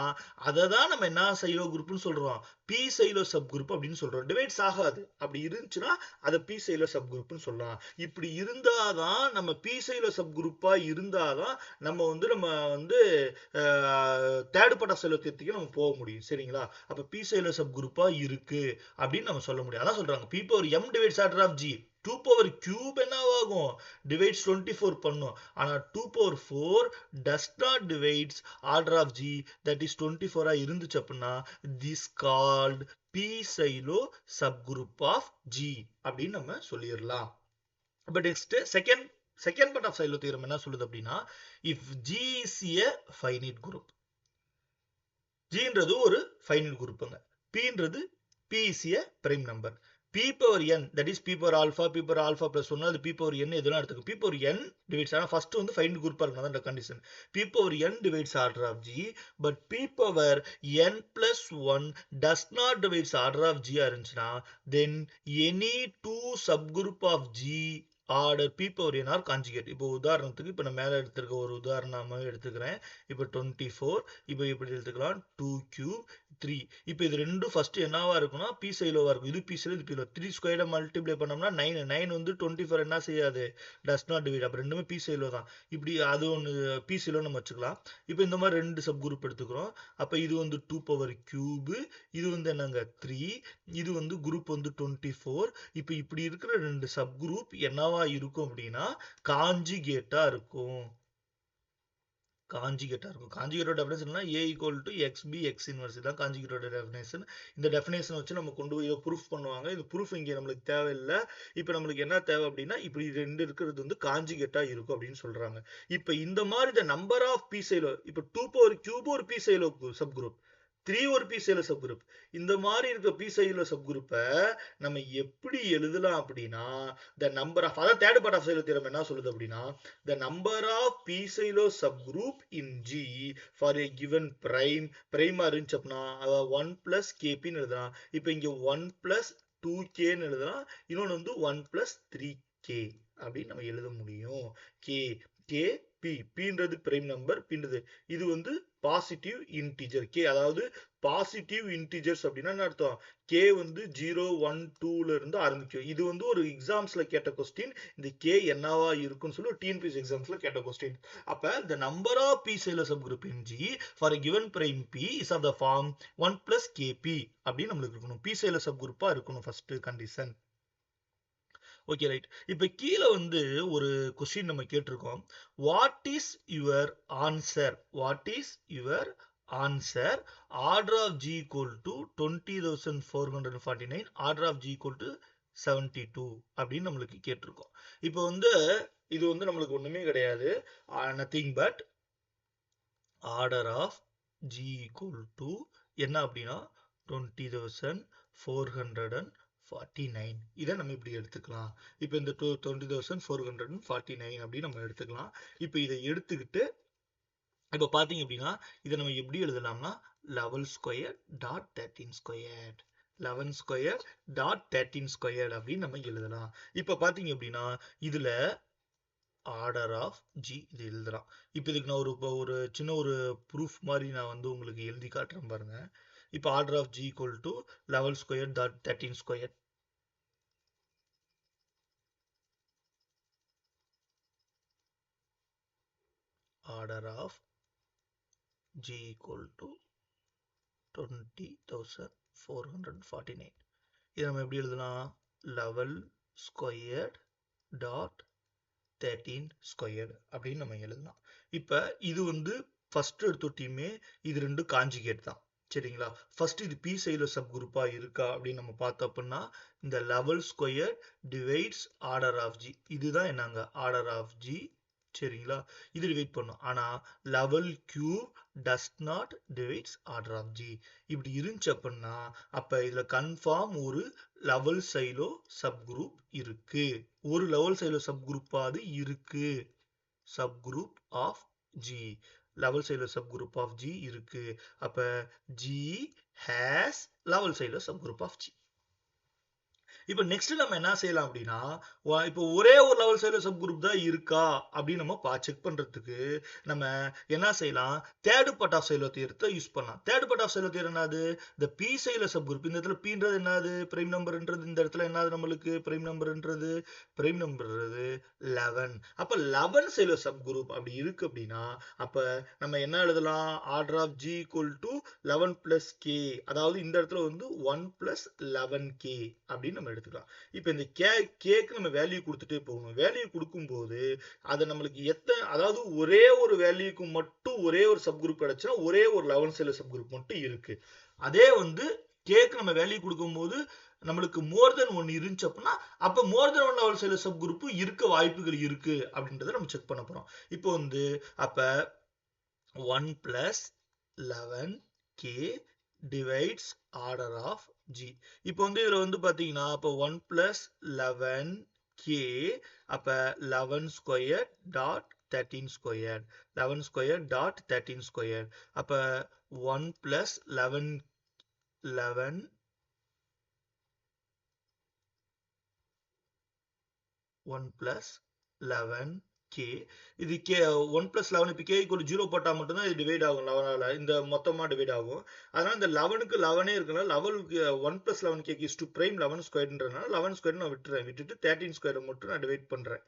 அதை தான் நம்ம என்ன சைலோ குரூப்னு சொல்றோம்? பி சைலோ சப் குரூப் அப்படின்னு சொல்றோம். டிவைட்ஸ் ஆகாது. அப்படி இருந்துச்சுன்னா அதை பி சைலோ சப் குரூப்னு சொல்லலாம். இப்படி இருந்தாதான் நம்ம பி சைலோ சப் குரூப்பா இருந்தாதான் நம்ம வந்து தேர்ட் பார்ட் ஆஃப் சைலோ தியரத்துக்கு நம்ம போக முடியும். சரிங்களா? அப்ப பி சைலோ சப் குரூப்பா இருக்கு அப்படின்னு நம்ம சொல்ல முடியும். அதான் சொல்றாங்க p power m divides order of G. 2 power cube என்ன ஆகும்? டிவைட்ஸ் 24 பண்ணும். ஆனா 2 power 4 does not divides order of G, that is 24 இருந்துச்சு அப்படின்னா this called p Sylow subgroup of G அப்படின்னு நம்ம சொல்லிடலாம். But next second part of Xylo theorem என்ன சொல்லுது அப்படின்னா, if G is a finite group, ஜின்றது ஒரு ஃபைனைட் குரூப்புங்க, பின்றது p is a prime number, p power n, that is p power alpha plus 1, அது p power n எதுனா எடுத்துக்கும். p power n divides, ஆனா ஃபர்ஸ்ட் வந்து ஃபைனைட் குரூப்பா இருக்கணும், அதான் condition. p power n divides order of g, but p power n plus 1 does not divides order of g இருந்துச்சுன்னா then any two subgroup of g order p power n are conjugate. இப்போ உதாரணத்துக்கு இப்போ நான் மேலே எடுத்துருக்க ஒரு உதாரணமாக எடுத்துக்கிறேன். இப்போ 24, இப்போ இப்படி எடுத்துக்கலாம் 2 கியூப் 3. இப்போ இது ரெண்டும் ஃபர்ஸ்ட் என்னவா இருக்கும்னா பி சைலோவா இருக்கும். இது பி சைலோ, இது பி சைலோ. 3 ஸ்கொயர்டை மல்டிப்ளை பண்ணோம்னா 9. 9 வந்து 24 என்ன செய்யாது? Does not divide. அப்போ ரெண்டுமே பி சைலோ தான். இப்படி அது ஒன்று பி சைலோ நம்ம வச்சுக்கலாம். இப்போ இந்த மாதிரி ரெண்டு சப் குரூப் எடுத்துக்கிறோம். அப்போ இது வந்து 2 பவர் கியூபு, இது வந்து என்னங்க 3, இது வந்து குரூப் வந்து 24. இப்போ இப்படி இருக்கிற ரெண்டு சப் குரூப் என்னவா இருக்கும் அப்படின்னா காஞ்சுகேட்டா இருக்கும். காஞ்சுகேட்டோட definition a equal to xb x inverse தான் காஞ்சுகேட்டோட டெஃபினேஷன். இந்த டெஃபினேஷன் வச்சு நம்ம கொண்டு போய் ப்ரூஃப் பண்ணுவாங்க. இது ப்ரூஃப் இங்கே நம்மளுக்கு தேவையில்லை. இப்போ நம்மளுக்கு என்ன தேவை அப்படின்னா இப்படி ரெண்டு இருக்கிறது வந்து காஞ்சுகேட்டா இருக்கும் அப்படின்னு சொல்றாங்க. இப்போ இந்த மாதிரி the number of p Xylo, இப்போ 2 பவர் கியூப் ஒரு p சைலோ சப் குரூப், 3 ஒரு பி சைலோ சப் குரூப், இந்த மாதிரி இருக்க பி சைலோ சப் குரூப்பை நம்ம எப்படி எழுதலாம் அப்படின்னா the number of, அதாவது third part of Xylo theorem என்ன சொல்லுது அப்படின்னா the number of p sylow subgroup in G for a given பிரைமா இருந்துச்சு அப்படின்னா அதாவது 1 பிளஸ் கேபின்னு எழுதலாம். இப்போ இங்க 1 பிளஸ் 2Kன்னு எழுதலாம். இன்னொன்று வந்து 1 பிளஸ் 3K அப்படின்னு நம்ம எழுத முடியும். கே பின்றது பிரைம் நம்பர், பின்றது இது வந்து பாசிட்டிவ் இன்டிஜர் கே, அதாவது பாசிட்டிவ் இன்டிஜர்ஸ் அப்படின்னா என்ன அர்த்தம்? கே வந்து 0, 1, 2ல இருந்து ஆரம்பிக்கும். இது வந்து ஒரு எக்ஸாம்ஸ்ல கேட்ட கொஸ்டின். இந்த கே என்னவா இருக்குன்னு சொல்லி டிஎன்பிஎஸ்சி எக்ஸாம்ஸ்ல கேட்ட கொஸ்டின். அப்ப the number of p sylow subgroup in G for a given prime p is of the form 1 plus kp அப்படின்னு நம்மளுக்கு இருக்கணும். p சைலோ சப் குரூப்பா இருக்கணும் ஃபர்ஸ்ட் கண்டிஷன். Okay right. இப்போ கீழே வந்து ஒரு கொஸ்டின் நம்ம கேட்டிருக்கோம். What is your answer? Order of G equal to 20,449, order of G equal to 72 அப்படின்னு நம்மளுக்கு கேட்டிருக்கோம். இப்போ வந்து இது வந்து நம்மளுக்கு ஒண்ணுமே கிடையாது, nothing but order of G equal to என்ன அப்படின்னா 20,449. இதை நம்ம இப்படி எடுத்துக்கலாம். இப்போ இந்த 20,449 அப்படின்னு நம்ம எடுத்துக்கலாம். இப்போ இதை எடுத்துக்கிட்டு இப்போ பார்த்தீங்க அப்படின்னா இதை நம்ம எப்படி எழுதலாம்னா 11 square dot 13 square 11 square dot 13 square அப்படின்னு நம்ம எழுதலாம். இப்போ பார்த்தீங்க அப்படின்னா இதுல ஆர்டர் ஆஃப் ஜி இது எழுதலாம். இப்போ இதுக்கு நான் ஒரு சின்ன ஒரு ப்ரூஃப் மாதிரி நான் வந்து உங்களுக்கு எழுதி காட்டுறேன் பாருங்க. இப்போ order of G equal to 11 square dot 13 square. Order of G equal to 20,449. இதை நம்ம எப்படி எழுதலாம்? 11 ஸ்கொயர் டாட் 13 ஸ்கொயர் அப்படின்னு நம்ம எழுதலாம். இப்போ இது வந்து ஃபர்ஸ்ட் எடுத்துட்டீமே இது ரெண்டு காஞ்சுகேட் தான். சரிங்களா? ஃபர்ஸ்ட் இது பி சைலோ சப் குரூப்பா இருக்கா அப்படின்னு நம்ம பார்த்தோம் அப்படின்னா இந்த 11 square divides order of G, இதுதான் என்னங்க ஆர்டர் ஆஃப் ஜி சரிங்களா? இது டிவைட் பண்ணும். ஆனா eleven cube does not divides order of G. இப்படி இருந்துச்சு அப்படின்னா அப்ப இதுல கன்ஃபார்ம் ஒரு லெவல் சைலோ சப் குரூப் இருக்கு. ஒரு லெவல் சைலோ சப் குரூப்பாவது இருக்கு. Subgroup of G, eleven Xylo subgroup of G இருக்கு. அப்ப G has eleven Xylo subgroup of G. இப்போ நெக்ஸ்ட் நம்ம என்ன செய்யலாம் அப்படின்னா இப்போ ஒரே ஒரு லெவல் சைடில் சப் குரூப் தான் இருக்கா அப்படின்னு நம்ம செக் பண்றதுக்கு நம்ம என்ன செய்யலாம், தேர்ட் பார்ட் ஆஃப் சைலோ தியரத்தை யூஸ் பண்ணலாம். Third part of Xylo theorem என்னது, இந்த பி சைல சப் குரூப். இந்த இடத்துல பீன்றது என்னது, பிரைம் நம்பர்ன்றது. இந்த இடத்துல என்னது நம்மளுக்கு பிரைம் நம்பர்ன்றது 11. அப்ப 11 சைலோ சப் குரூப் அப்படி இருக்கு அப்படின்னா அப்ப நம்ம என்ன எழுதலாம், order of G equal to 11 plus K. அதாவது இந்த இடத்துல வந்து 1 பிளஸ் 11k அப்படின்னு நம்ம எடுத்துக்கலாம். இப்போ இந்த கேக்கு நம்ம வேல்யூ கொடுத்துட்டே போகணும். வேல்யூ கொடுக்கும்போது அதை நம்மளுக்கு அதாவது ஒரே ஒரு வேல்யூக்கு மட்டும் ஒரே ஒரு சப் குரூப் கிடைச்சா ஒரே ஒரு 11 சைலோ சப் குரூப் மட்டும் இருக்கு. அதே வந்து கேக்கு நம்ம வேல்யூ கொடுக்கும்போது நம்மளுக்கு மோர் தென் ஒன் இருந்துச்சு அப்படின்னா அப்ப more than one level Xylo subgroup இருக்க வாய்ப்புகள் இருக்கு அப்படின்றத நம்ம செக் பண்ண போறோம். இப்போ வந்து அப்ப 1 plus 11k divides order of g. இப்போ வந்து இதுல வந்து பாத்தீங்கன்னா அப்ப 1 plus 11k அப்ப 11 square dot 13 square 11 square dot 13 square அப்ப 1 plus 11 1 plus 11k. இது k 1 plus 11 இப்போ k equal 0 போட்டா மட்டும்தான் இது டிவைட் ஆகும் 11ஆல. இந்த மொத்தமா டிவைட் ஆகும். அதனால இந்த 11க்கு 11 இருக்குன்னா 1 plus 11k is to prime 11 ஸ்கொயர்ன்றதுனால 11 square நான் விட்டுட்டு 13 ஸ்கொயர் மட்டும் நான் டிவைட் பண்றேன்.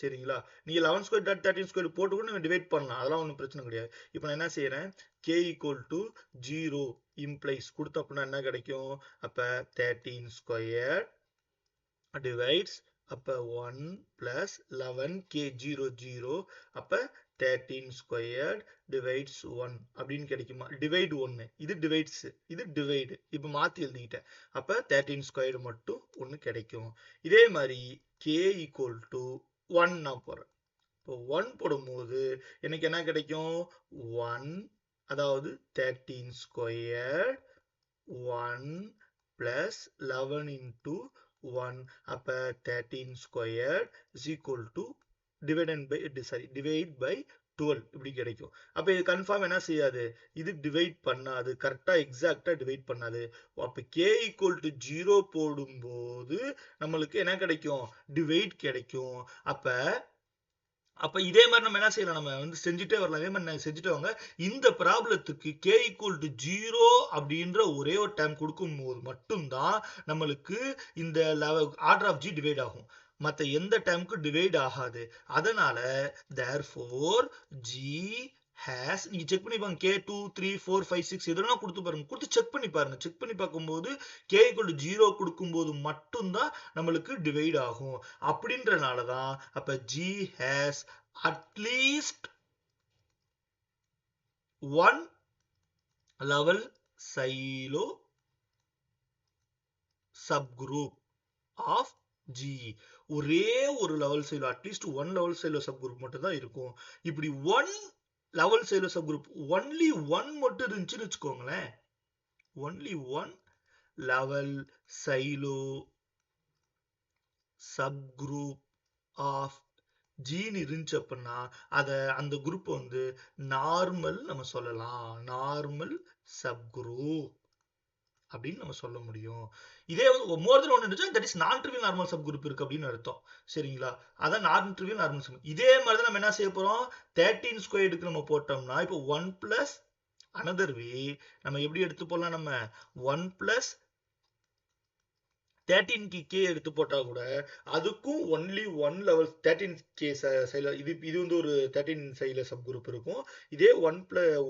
சரிங்களா? நீங்க 11 ஸ்கொயர் டாட் 13 ஸ்கொயர் போட்டு கூட நீங்க டிவைட் பண்ணலாம். அதெல்லாம் ஒன்றும் பிரச்சனை கிடையாது. இப்போ நான் என்ன செய்யறேன், k equal to 0 implies கொடுத்த அப்படின்னா என்ன கிடைக்கும், அப்ப 13 ஸ்கொயர் டிவைட்ஸ் அப்ப 1 plus 11k 0 அப்ப 13 squared divides 1 அப்படின்னு கிடைக்குமா, டிவைட் 1 இது டிவைட்ஸ் இது டிவைடு. இப்ப மாத்தி எழுதிக்கிட்டேன். அப்ப 13 squared மட்டும் 1 கிடைக்கும். இதே மாதிரி k equal to 1 நான் போறேன். இப்போ 1 போடும்போது எனக்கு என்ன கிடைக்கும், 1 அதாவது 13 squared 1 plus 11 into 1 அப்ப 13 squared is equal to divide by 12 இப்படி கிடைக்கும். அப்ப இது கன்ஃபார்ம் என்ன செய்யாது, இது டிவைட் பண்ணாது, கரெக்டா எக்ஸாக்டா டிவைட் பண்ணாது. அப்ப k equal to 0 போடும்போது நம்மளுக்கு என்ன கிடைக்கும், டிவைட் கிடைக்கும். அப்ப இதே மாதிரி நம்ம என்ன செய்யலாம், நம்ம வந்து செஞ்சுட்டே வரலாம். இதே மாதிரி செஞ்சுட்டே வாங்க. இந்த ப்ராப்ளத்துக்கு k equal to 0 அப்படின்ற ஒரே ஒரு டைம் கொடுக்கும்போது மட்டும்தான் நம்மளுக்கு இந்த ஆர்டர் ஆஃப் ஜி டிவைட் ஆகும். மற்ற எந்த டைமுக்கும் டிவைட் ஆகாது. அதனால therefore g has, நீங்க செக் பண்ணி பாருங்க, k 2 3 4 5 6 இதெல்லாம் கொடுத்து பாருங்க, கொடுத்து செக் பண்ணி பாருங்க. செக் பண்ணி பார்க்கும்போது k equal to 0 கொடுக்கும்போது மட்டும்தான் நம்மளுக்கு டிவைட் ஆகும். அப்படின்றனாலதான் அப்ப g has at least one level silo subgroup of g. ஒரே ஒரு eleven sylow at least one level Xylo subgroup மட்டும் தான் இருக்கும். இப்படி one level Xylo subgroup only one மட்டும் இருந்துச்சுன்னு வச்சுக்கோங்களேன், only one level Xylo subgroup of ஜீன் இருந்துச்சு அப்படின்னா அந்த குரூப் வந்து நார்மல் நம்ம சொல்லலாம், நார்மல் சப் குரூப் அப்படின்னு நம்ம சொல்ல முடியும். இதே வந்து மோர் தென் ஒன் இருந்துச்சு, தட் இஸ் நான் ட்ரிவியல் நார்மல் சப் குரூப் இருக்கு அப்படின்னு அர்த்தம். சரிங்களா? அதான் நான் ட்ரிவியல் நார்மல் சப். இதே மாதிரி தான் நம்ம என்ன செய்ய போறோம், 13 ஸ்கொயருக்கு நம்ம போட்டோம்னா இப்போ 1 பிளஸ் another way நம்ம எப்படி எடுத்து போடலாம், நம்ம 1 பிளஸ் 13k எடுத்து போட்டா கூட அதுக்கும் ஒன்லி ஒன் லெவல் 13k சைல இது வந்து ஒரு 13 சைல சப் குரூப் இருக்கும். இதே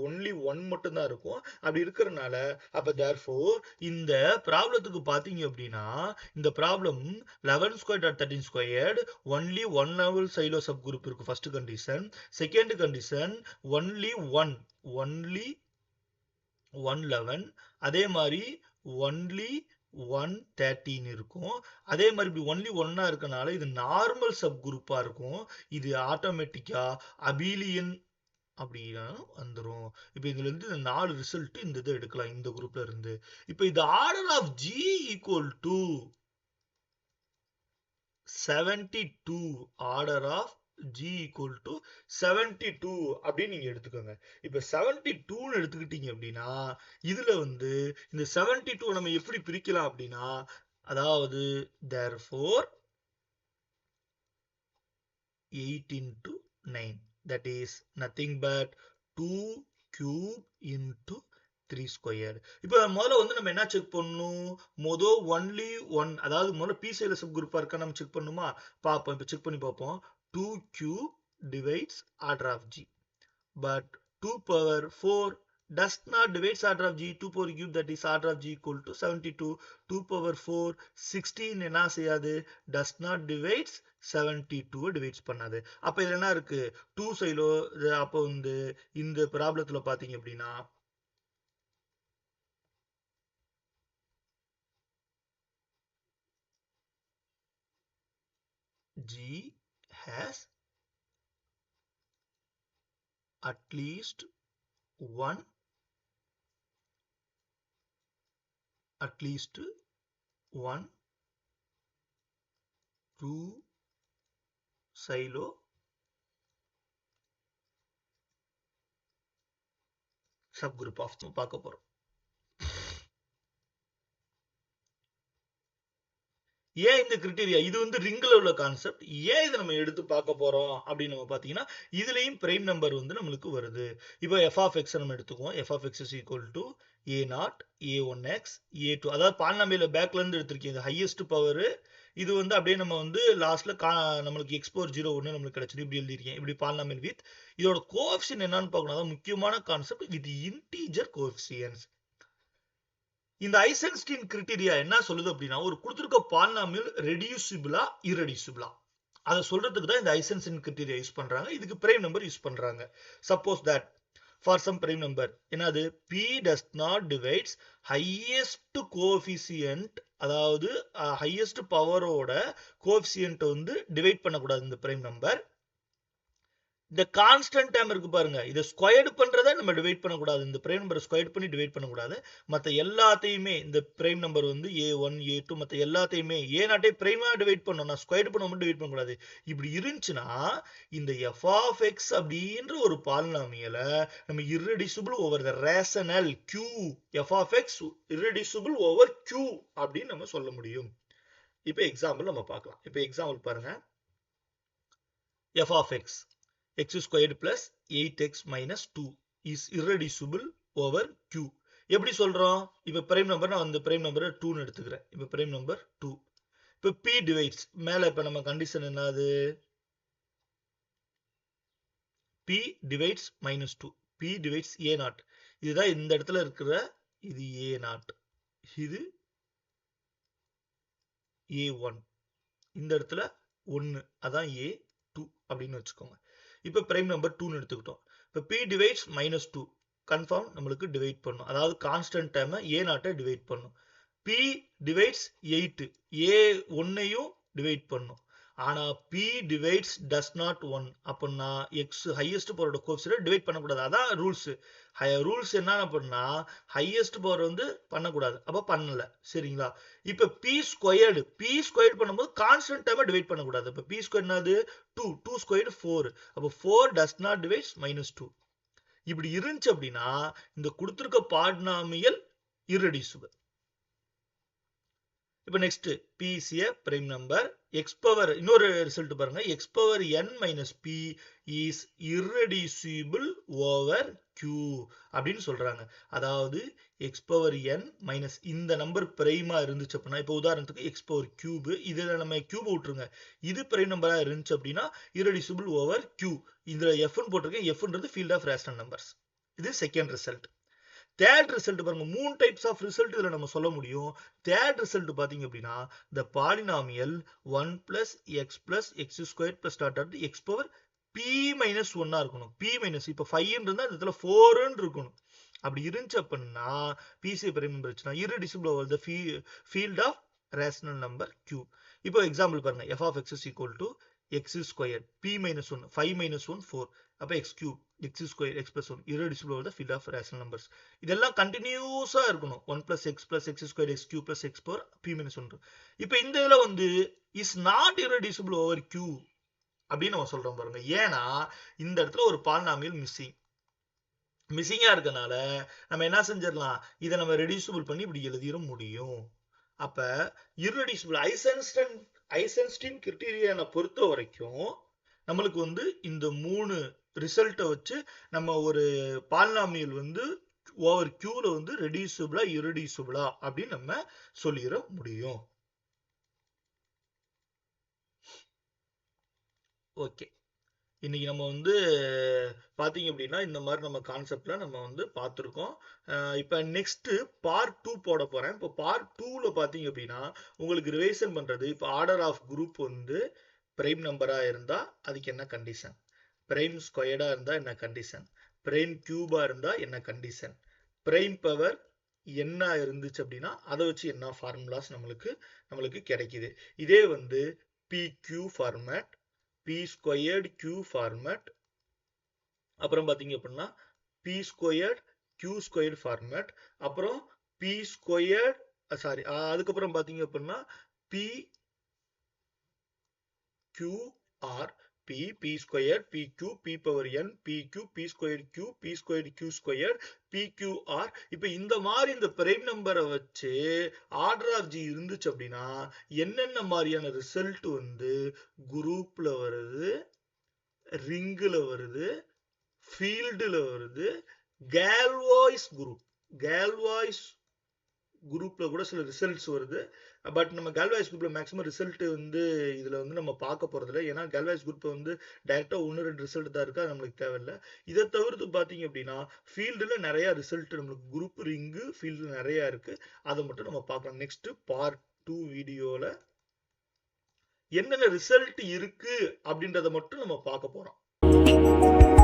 ஒன்லி ஒன் மட்டும் தான் இருக்கும். அப்படி இருக்கிறதுனால அப்ப therefore இந்த ப்ராப்ளத்துக்கு பாத்தீங்க அப்படின்னா இந்த problem 11 square dot 13 squared only one level Xylo subgroup இருக்கு. First condition. Second condition only one 11. அதே மாதிரி ஒன்லி 113 இருக்கும். அதே மாதிரி இப்படி ஒன்லி ஒன்னா இருக்கனால இது நார்மல் சப் குரூப்பா இருக்கும். இது ஆட்டோமேட்டிக்கா அபிலியன் அப்படின்னா வந்துரும். இப்போ இதுல இருந்து இந்த 4 ரிசல்ட் இந்த இதை எடுக்கலாம் இந்த குரூப்ல இருந்து. இப்போ இது order of G equal to 72. Order of G equal to 72 அப்படின்னு நீங்க எடுத்துக்கோங்க. இப்ப 72 எடுத்துக்கிட்டீங்க அப்படின்னா இதுல வந்து இந்த 72 நம்ம எப்படி பிரிக்கலாம் அப்படின்னா, அதாவது therefore 8 into 9, that is nothing but 2 cube into 3 squared. இப்போ முதல்ல வந்து நம்ம என்ன செக் பண்ணணும், ஒன்லி ஒன், அதாவது முதல்ல பி சைடுல சப் குரூப்பா இருக்கா நம்ம செக் பண்ணுமா பார்ப்போம். இப்போ செக் பண்ணி பார்ப்போம். 2 cube divides order of G, but 2 power 4 does not divides order of G. 2 power cube, that is order of G equal to 72. 2 power 4 16 என்ன செய்யாது, does not divides 72 divides பண்ணாது. அப்ப இதுல என்ன இருக்கு, 2 சைலோ. அப்போ வந்து இந்த ப்ராப்ளத்துல பாத்தீங்க அப்படின்னா G has at least one two silo subgroup of பார்க்க போறோம். ஏன் இந்த கிரிட்டீரியா, இது வந்து ரிங்ல உள்ள கான்செப்ட், ஏன் இதை நம்ம எடுத்து பார்க்க போறோம் அப்படின்னு நம்ம பாத்தீங்கன்னா இதுலயும் பிரைம் நம்பர் வந்து நம்மளுக்கு வருது. இப்போ f of x நம்ம எடுத்துக்குவோம். f of x is equal to a0 a1x a2, அதாவது பாலினாமியல் பேக்ல இருந்து எடுத்திருக்கீங்க ஹையஸ்ட் பவர். இது வந்து அப்படியே நம்ம வந்து லாஸ்ட்ல நம்மளுக்கு x power 0 நம்மளுக்கு கிடைச்சது, இப்படி எழுதிருக்கேன். இப்படி பாலினாமியல் வித் இதோட கோஎஃபிஷியன்ட் என்னன்னு பார்க்கணும். அதான் முக்கியமான கான்செப்ட், வித் இன்டீஜர் கோஎஃபிஷியன்ட்ஸ். இந்த ஐசன்ஸ்டீன் கிரிட்டீரியா என்ன சொல்லுது அப்படின்னா, ஒரு கொடுத்திருக்க பாலினாமியல் ரெடியூசிபிளா இரடியூசிபிளா அதை சொல்றதுக்கு தான் இந்த ஐசன்ஸ்டீன் கிரிட்டீரியா யூஸ் பண்றாங்க. இதுக்கு பிரைம் நம்பர் யூஸ் பண்றாங்க. Suppose that for some prime number என்னது, p does not divides highest coefficient, அதாவது ஹையஸ்ட் பவரோட கோஎஃபிஷியன்ட் வந்து டிவைட் பண்ணக்கூடாது இந்த பிரைம் நம்பர். இந்த கான்ஸ்டன்ட் டேர்ம் இருக்கு பாருங்க, இதை ஸ்கொயர்டு பண்றதை நம்ம டிவைட் பண்ணக்கூடாது. இந்த பிரைம் நம்பர் ஸ்கொயர்டு பண்ணி டிவைட் பண்ணக்கூடாது. மற்ற எல்லாத்தையுமே இந்த பிரைம் நம்பர் வந்து a1 a2 மற்ற எல்லாத்தையுமே a0 பிரைமா டிவைட் பண்ணணும், நான் ஸ்கொயர்டு பண்ண மட்டும் டிவைட் பண்ணக்கூடாது. இப்படி இருந்துச்சுன்னா இந்த f of x அப்படின்ற ஒரு பாலினாமியலை நம்ம irreducible over the rational q, f of x irreducible over q அப்படின்னு நம்ம சொல்ல முடியும். இப்போ எக்ஸாம்பிள் நம்ம பார்க்கலாம். இப்போ எக்ஸாம்பிள் பாருங்க. f of x x squared plus 8x minus 2 is irreducible over q. எப்படி சொல்றோம், இப்ப பிரைம் நம்பர் நான் அந்த பிரைம் நம்பர் 2 ன்னு எடுத்துக்கிறேன். இப்ப பிரைம் நம்பர் 2. இப்ப p divides மேல இப்ப நம்ம கண்டிஷன் என்னது, p divides minus 2, p divides a0. இதுதான் இந்த இடத்துல இருக்கிற, இது a0, இது a1, இந்த இடத்துல 1, அதான் a2 அப்படின்னு வச்சுக்கோங்க. இப்ப பிரைம் நம்பர் 2 எடுத்துக்கிட்டோம். இப்ப p divides minus 2 கன்ஃபார்ம் நம்மளுக்கு டிவைட் பண்ணும், அதாவது கான்ஸ்டன்ட் டேர்மை a0 டிவைட் பண்ணும். p divides 8 a1ஐயும் டிவைட் பண்ணும். ஆனா p divides does not 1 அப்படின்னா x ஹையஸ்ட் பவரோட கோஎஃபிஷியன்ட் டிவைட் பண்ணக்கூடாது. அதான் ரூல்ஸ். ரூல்ஸ் என்ன பண்ணா ஹையஸ்ட் பவர் வந்து பண்ணக்கூடாது, அப்ப பண்ணல. சரிங்களா. இப்ப p ஸ்கொயர்டு பண்ணும்போது கான்ஸ்டன்ட் டேர்மை டிவைட் பண்ணக்கூடாது. இப்ப p ஸ்கொயர்டு என்னது 2, 2 ஸ்கொயர்டு 4, அப்ப 4 does not divides minus 2. இப்படி இருந்துச்சு அப்படின்னா இந்த கொடுத்திருக்க பாலினாமியல் irreducible. இப்போ next p is a prime number, x power, இன்னொரு ரிசல்ட் பாருங்க, x power n minus p is irreducible over q அப்படின்னு சொல்றாங்க. அதாவது x power n minus இந்த நம்பர் பிரைமா இருந்துச்சு அப்படின்னா, இப்போ உதாரணத்துக்கு x power cube, இதுல நம்ம cube விட்டுருங்க, இது பிரைம் நம்பரா இருந்துச்சு அப்படின்னா irreducible over q. இதுல f ன்னு போட்டிருக்கேன், f ன்றது ஃபீல்ட் ஆஃப் ரேஷனல் நம்பர்ஸ். இது செகண்ட் ரிசல்ட். தேர்ட் ரிசல்ட் பாருங்க, 3 டைப்ஸ் ஆஃப் ரிசல்ட் இதுல நம்ம சொல்ல முடியும். தேர்ட் ரிசல்ட் பாத்தீங்க அப்படின்னா the polynomial 1 plus x plus x squared plus dot dot x power p minus 1 இருக்கணும். p minus இப்ப 5 இருந்தா இந்த இடத்துல 4 இருக்கணும். அப்படி இருந்துச்சு அப்படின்னா பிசி பிரைம் நம்பர் இருந்துச்சுன்னா irreducible over the field of rational number q. இப்போ எக்ஸாம்பிள் பாருங்க f of x is equal to x squared p minus 1 5 minus 1 4 அப்ப x cube x squared x plus 1 irreducible over the field of rational numbers. இதெல்லாம் கண்டினியூஸா இருக்கணும் 1 plus x plus x squared x cube plus x power p minus 1. இப்போ இந்த இதுல வந்து is not irreducible over q அப்படின்னு நம்ம சொல்றோம் பாருங்க. ஏன்னா இந்த இடத்துல ஒரு பாலினாமியல் மிஸ்ஸிங்கா இருக்கனால நம்ம என்ன செஞ்சிடலாம், இதை நம்ம ரெடியூசிபிள் பண்ணி இப்படி எழுதிட முடியும். அப்ப irreducible ஐசன்ஸ்டீன் கிரிட்டீரியானை பொறுத்த வரைக்கும் நம்மளுக்கு வந்து இந்த 3 ரிசல்ட்டை வச்சு நம்ம ஒரு பாலினாமியல் வந்து ஓவர் கியூல வந்து ரெடியூசிபிளா irreducible அப்படின்னு நம்ம சொல்லிட முடியும். ஓகே, இன்னைக்கு நம்ம வந்து பாத்தீங்க அப்படின்னா இந்த மாதிரி நம்ம கான்செப்ட்ல நம்ம வந்து பார்த்துருக்கோம். இப்போ நெக்ஸ்ட் பார்ட் 2 போட போறேன். இப்போ பார்ட் 2ல பாத்தீங்க அப்படின்னா உங்களுக்கு ரிவைசன் பண்றது, இப்போ ஆர்டர் ஆஃப் குரூப் வந்து பிரைம் நம்பரா இருந்தா அதுக்கு என்ன கண்டிஷன், பிரைம் ஸ்கொயர்டா இருந்தா என்ன கண்டிஷன், பிரைம் கியூபா இருந்தா என்ன கண்டிஷன், பிரைம் பவர் என்ன இருந்துச்சு அப்படின்னா அதை வச்சு என்ன ஃபார்முலாஸ் நம்மளுக்கு கிடைக்குது. இதே வந்து PQ format, p squared q format, அப்புறம் பாத்தீங்க அப்படின்னா p squared q squared format, அப்புறம் p ஸ்கொயர்டு அதுக்கப்புறம் பாத்தீங்க அப்படின்னா p q r p square pq p power n pq p square q p square q square pqr. இப்போ இந்த மாதிரி இந்த பிரைம் நம்பரை வச்சு ஆர்டர் ஆஃப் ஜி இருந்துச்சு அப்படின்னா என்னென்ன மாதிரியான ரிசல்ட் வந்து குரூப்ல வருது, ரிங்குல வருது, ஃபீல்டுல வருது, கேல்வாய்ஸ் குரூப்ல கூட சில ரிசல்ட்ஸ் வருது. பட் நம்ம கேல்வாய்ஸ் குரூப்ல மேக்ஸிமம் ரிசல்ட் வந்து இதுல வந்து நம்ம பார்க்க போறது இல்லை. ஏன்னா கேல்வாய்ஸ் குரூப் வந்து டைரக்டா 1-2 ரிசல்ட் தான் இருக்கு, அது நம்மளுக்கு தேவையில்லை. இதை தவிர்த்து பாத்தீங்க அப்படின்னா ஃபீல்டுல நிறைய ரிசல்ட் நம்மளுக்கு குரூப் ரிங்கு ஃபீல்டு நிறைய இருக்கு, அதை மட்டும் நம்ம பார்க்கலாம். நெக்ஸ்ட் பார்ட் 2 வீடியோல என்னென்ன ரிசல்ட் இருக்கு அப்படின்றத மட்டும் நம்ம பார்க்க போறோம்.